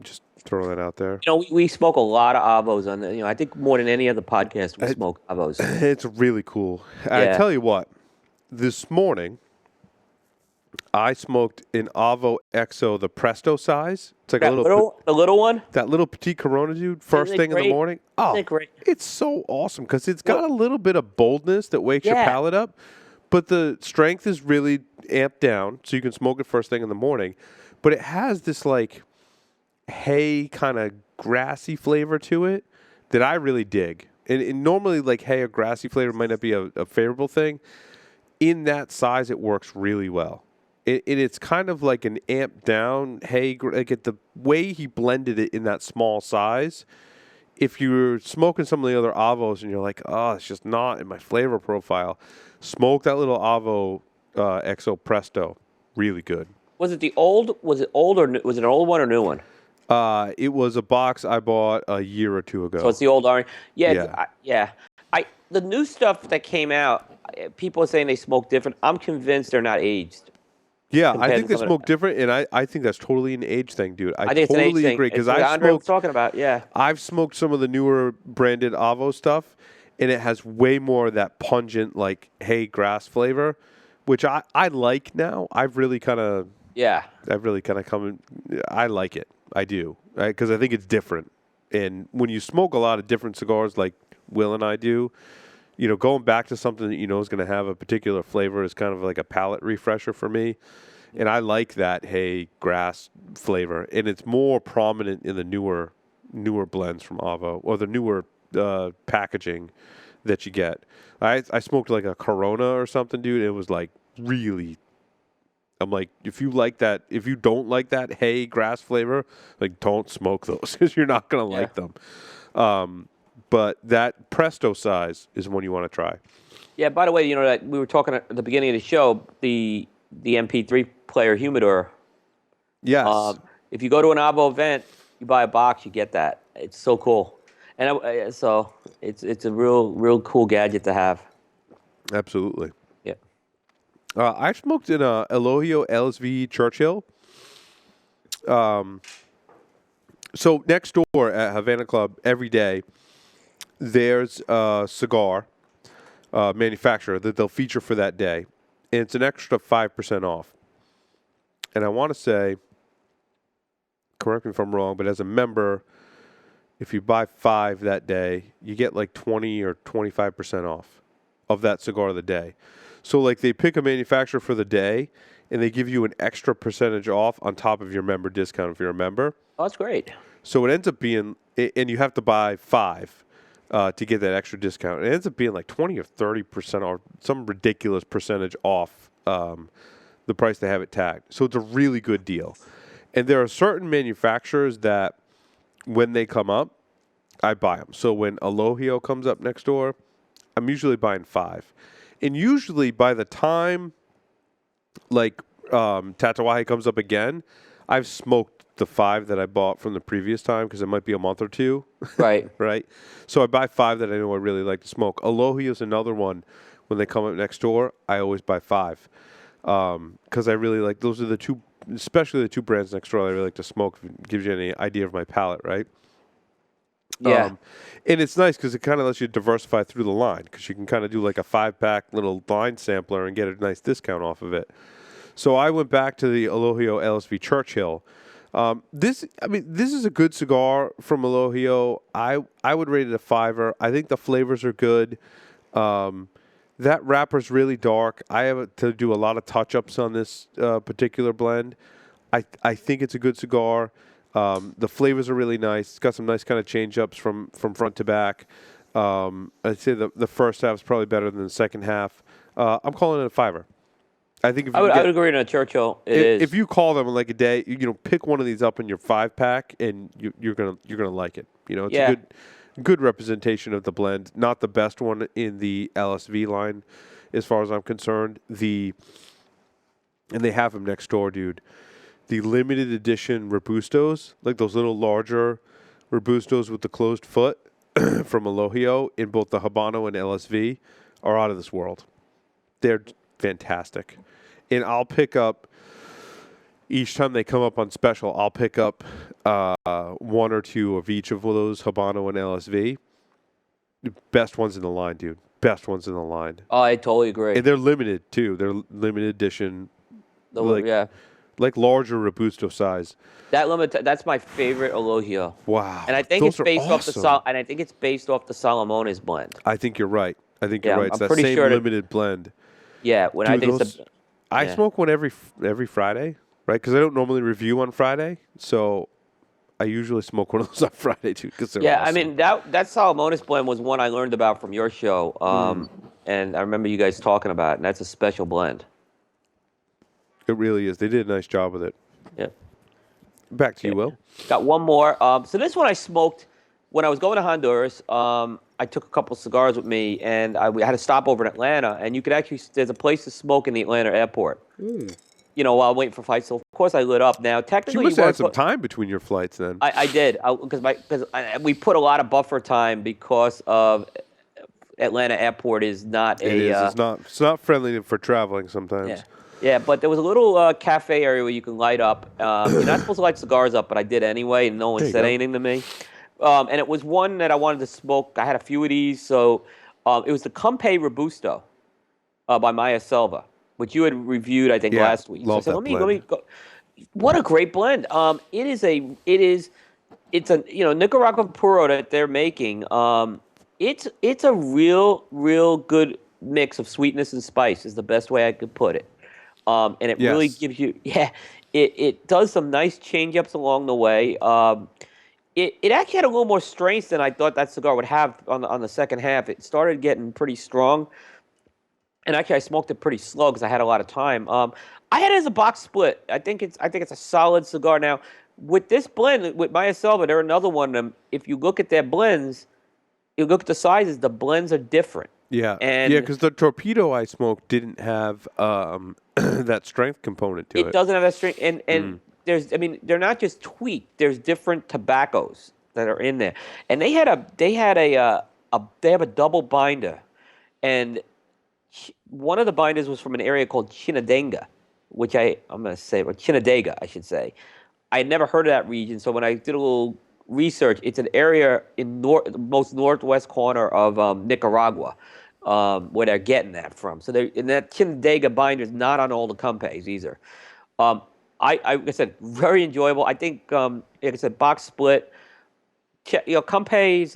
Just throwing that out there. We smoke a lot of Avos on the. I think more than any other podcast we smoke Avos. It's really cool. Yeah. I tell you what, this morning I smoked an Avo XO, the Presto size. It's like the little one. That little Petit Corona, dude. First thing in the morning. Oh, it's so awesome because it's got a little bit of boldness that wakes your palate up, but the strength is really amped down, so you can smoke it first thing in the morning. But it has this like hay kind of grassy flavor to it that I really dig. And normally, like hay or grassy flavor might not be a favorable thing. In that size, it works really well. It's kind of like an amped down hay. Like the way he blended it in that small size. If you're smoking some of the other Avos and you're like, oh, it's just not in my flavor profile, smoke that little Avo XO Presto. Really good. Was it old or was it an old one or new one? It was a box I bought a year or 2 ago. So it's the old orange. Yeah. The new stuff that came out, people are saying they smoke different. I'm convinced they're not aged. Yeah, I think they smoke different, and I think that's totally an age thing, dude. I think totally it's an age agree because Andre was talking about. Yeah, I've smoked some of the newer branded Avo stuff, and it has way more of that pungent like hay grass flavor, which I like now. I've really kind of come. I like it. I do, because I think it's different. And when you smoke a lot of different cigars, like Will and I do, going back to something that is going to have a particular flavor is kind of like a palate refresher for me. And I like that hay grass flavor, and it's more prominent in the newer blends from Avo or the newer packaging that you get. I smoked like a Corona or something, dude. It was like really. I'm like, if you don't like that hay grass flavor, like don't smoke those because you're not gonna like them. But that Presto size is one you want to try. Yeah. By the way, that we were talking at the beginning of the show, the MP3 player humidor. Yes. if you go to an Abo event, you buy a box, you get that. It's so cool, and so it's a real cool gadget to have. Absolutely. Yeah. I smoked in a Elohio LSV Churchill. So next door at Havana Club, every day, there's a cigar manufacturer that they'll feature for that day. And it's an extra 5% off. And I want to say, correct me if I'm wrong, but as a member, if you buy 5 that day, you get like 20 or 25% off of that cigar of the day. So like they pick a manufacturer for the day, and they give you an extra percentage off on top of your member discount if you're a member. Oh, that's great. So it ends up being, and you have to buy 5 to get that extra discount. It ends up being like 20 or 30% or some ridiculous percentage off the price they have it tagged. So it's a really good deal. And there are certain manufacturers that when they come up, I buy them. So when Elohio comes up next door, I'm usually buying 5. And usually by the time like Tatawahe comes up again, I've smoked the 5 that I bought from the previous time because it might be a month or two. Right. Right. So I buy 5 that I know I really like to smoke. Elohio is another one. When they come up next door, I always buy 5 because I really like, those are the two, especially the 2 brands next door I really like to smoke. If it gives you any idea of my palate, right? Yeah. And it's nice because it kind of lets you diversify through the line because you can kind of do like a 5-pack little line sampler and get a nice discount off of it. So I went back to the Elohio LSV Churchill. This is a good cigar from Elohio. I would rate it a 5. I think the flavors are good. That wrapper's really dark. I have to do a lot of touch-ups on this particular blend. I think it's a good cigar. The flavors are really nice. It's got some nice kind of change-ups from front to back. I'd say the first half is probably better than the second half. I'm calling it a 5. I think if I would agree on a Churchill. If you call them like a day, pick one of these up in your 5-pack, and you're gonna like it. It's a good representation of the blend. Not the best one in the LSV line, as far as I'm concerned. And they have them next door, dude. The limited edition Robustos, like those little larger Robustos with the closed foot from Elohio in both the Habano and LSV, are out of this world. They're fantastic. And I'll pick up, each time they come up on special, I'll pick up 1 or 2 of each of those Habano and LSV. The best ones in the line, dude. Best ones in the line. Oh, I totally agree. And they're limited, too. They're limited edition. Like larger Robusto size. That's my favorite Elohio. Wow. And I think Those it's based awesome. off the Salomones blend. I think you're right. It's I'm that pretty same sure limited blend. Yeah, when I think it's I smoke one every Friday, right? Because I don't normally review on Friday, so I usually smoke one of those on Friday too. Because awesome. I mean that Salomones blend was one I learned about from your show, and I remember you guys talking about it. And that's a special blend. It really is. They did a nice job with it. Yeah. Back to you, Will. Got one more. So this one I smoked when I was going to Honduras. I took a couple cigars with me, and we had a stopover in Atlanta. And you could actually, there's a place to smoke in the Atlanta airport. While I'm waiting for flights. So of course I lit up. Now technically, you must have had some time between your flights then. I did because we put a lot of buffer time because of Atlanta airport is not It's not friendly for traveling sometimes. Yeah. Yeah, but there was a little cafe area where you can light up. You're not supposed to light cigars up, but I did anyway, and no one said anything to me. And it was one that I wanted to smoke. I had a few of these, so it was the Compe Robusto by Maya Selva, which you had reviewed, I think, last week. Love so I said, that let me go. What a great blend! It's a Nicaraguan puro that they're making. It's a real good mix of sweetness and spice is the best way I could put it. And it really gives you, it does some nice change-ups along the way. It actually had a little more strength than I thought that cigar would have on the second half. It started getting pretty strong. And actually, I smoked it pretty slow because I had a lot of time. I had it as a box split. I think it's a solid cigar. Now, with this blend, with Maya Selva, they're another one of them. If you look at their blends, you look at the sizes, the blends are different. Yeah, because the Torpedo I smoked didn't have that strength component to it. It doesn't have that strength, and they're not just tweaked. There's different tobaccos that are in there, and they have a double binder, and one of the binders was from an area called Chinadega, which I'm going to say, or Chinadega, I should say. I had never heard of that region, so when I did a little research, it's an area in the most northwest corner of Nicaragua, where they're getting that from. So and that Chinadega binder is not on all the Campes either. Like I said, very enjoyable. I think, like I said, box split. Campes,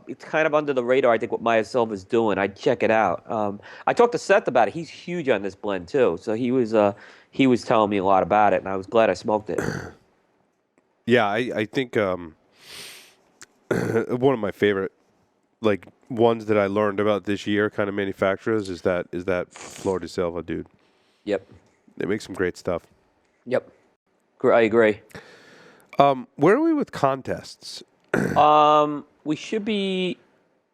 it's kind of under the radar. I think what Maya Silva's doing. I'd check it out. I talked to Seth about it. He's huge on this blend too. So he was telling me a lot about it, and I was glad I smoked it. Yeah, I think one of my favorite ones that I learned about this year, kind of manufacturers, is that Flor de Silva dude. Yep. They make some great stuff. Yep. I agree. Where are we with contests? We should be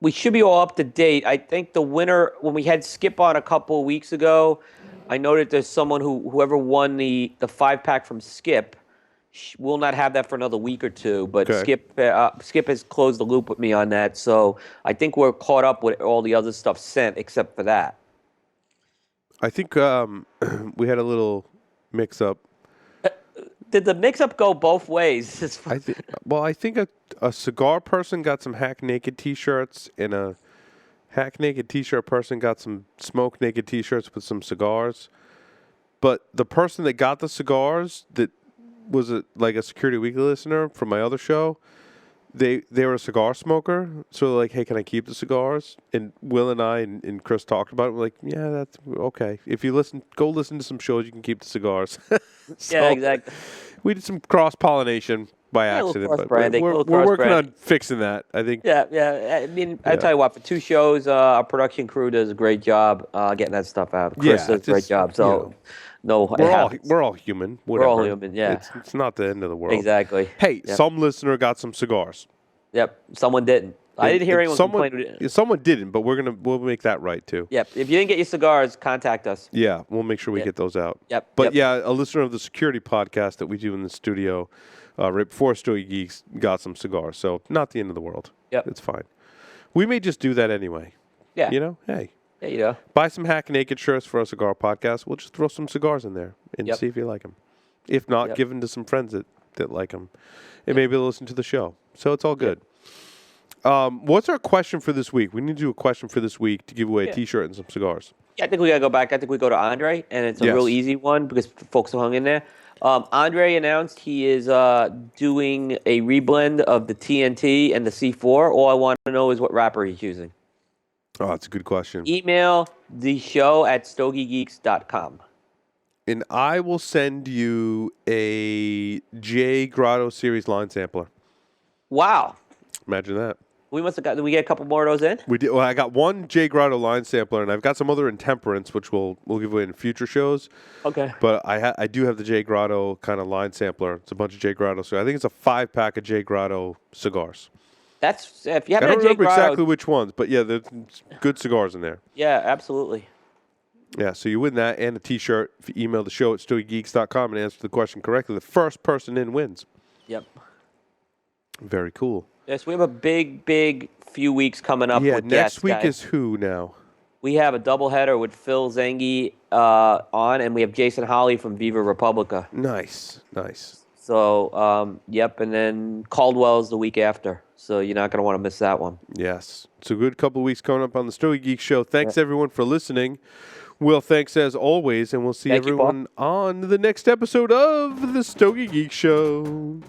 all up to date. I think the winner, when we had Skip on a couple of weeks ago, I noted there's someone whoever won the 5-pack from Skip will not have that for another week or two. But okay. Skip has closed the loop with me on that, so I think we're caught up with all the other stuff sent except for that. I think we had a little mix-up. Did the mix-up go both ways? I think a cigar person got some Hack Naked T-shirts, and a Hack Naked T-shirt person got some Smoke Naked T-shirts with some cigars. But the person that got the cigars, that was a Security Weekly listener from my other show, they were a cigar smoker. So they're like, hey, can I keep the cigars? And Will and I and Chris talked about it. We're like, yeah, that's okay. If you go listen to some shows, you can keep the cigars. So yeah, exactly. We did some cross-pollination by accident, but we're working on fixing that, I think. Yeah. I mean, I'll tell you what, for 2 shows, our production crew does a great job getting that stuff out. Chris does a great job. So, we're all human. Whatever. We're all human, yeah. It's not the end of the world. Exactly. Hey, some listener got some cigars. Yep, someone didn't. I didn't hear anyone complain. Someone didn't, but we'll make that right too. Yep. If you didn't get your cigars, contact us. Yeah, we'll make sure we get those out. Yep. But a listener of the Security podcast that we do in the studio right before Stogie Geeks got some cigars. So not the end of the world. Yep. It's fine. We may just do that anyway. Yeah. Hey. Yeah, you know. Buy some Hack Naked shirts for our cigar podcast. We'll just throw some cigars in there and see if you like them. If not, give them to some friends that like them. And maybe they'll listen to the show. So it's all good. What's our question for this week? We need to do a question for this week to give away a T-shirt and some cigars. Yeah, I think we got to go back. I think we go to Andre, and it's a real easy one because folks have hung in there. Andre announced he is doing a reblend of the TNT and the C4. All I want to know is what wrapper he's using. Oh, that's a good question. Email the show at stogiegeeks.com. And I will send you a J Grotto Series line sampler. Wow. Imagine that. Did we get a couple more of those in? We did. Well, I got one J Grotto line sampler, and I've got some other Intemperance, which we'll give away in future shows. Okay. But I do have the J Grotto kind of line sampler. It's a bunch of J Grotto. So I think it's a 5-pack of J Grotto cigars. That's if you have. I don't remember exactly which ones, but there's good cigars in there. Yeah, absolutely. Yeah, so you win that and a T-shirt if you email the show at stogiegeeks.com and answer the question correctly. The first person in wins. Yep. Very cool. Yes, we have a big few weeks coming up. Yeah, with next guests, week guys. is who now? We have a doubleheader with Phil Zengi on, and we have Jason Holly from Viva Republica. Nice. So, and then Caldwell's the week after. So you're not going to want to miss that one. Yes. It's a good couple of weeks coming up on the Stogie Geek Show. Thanks, everyone, for listening. Will, thanks as always, and we'll see everyone on the next episode of the Stogie Geek Show.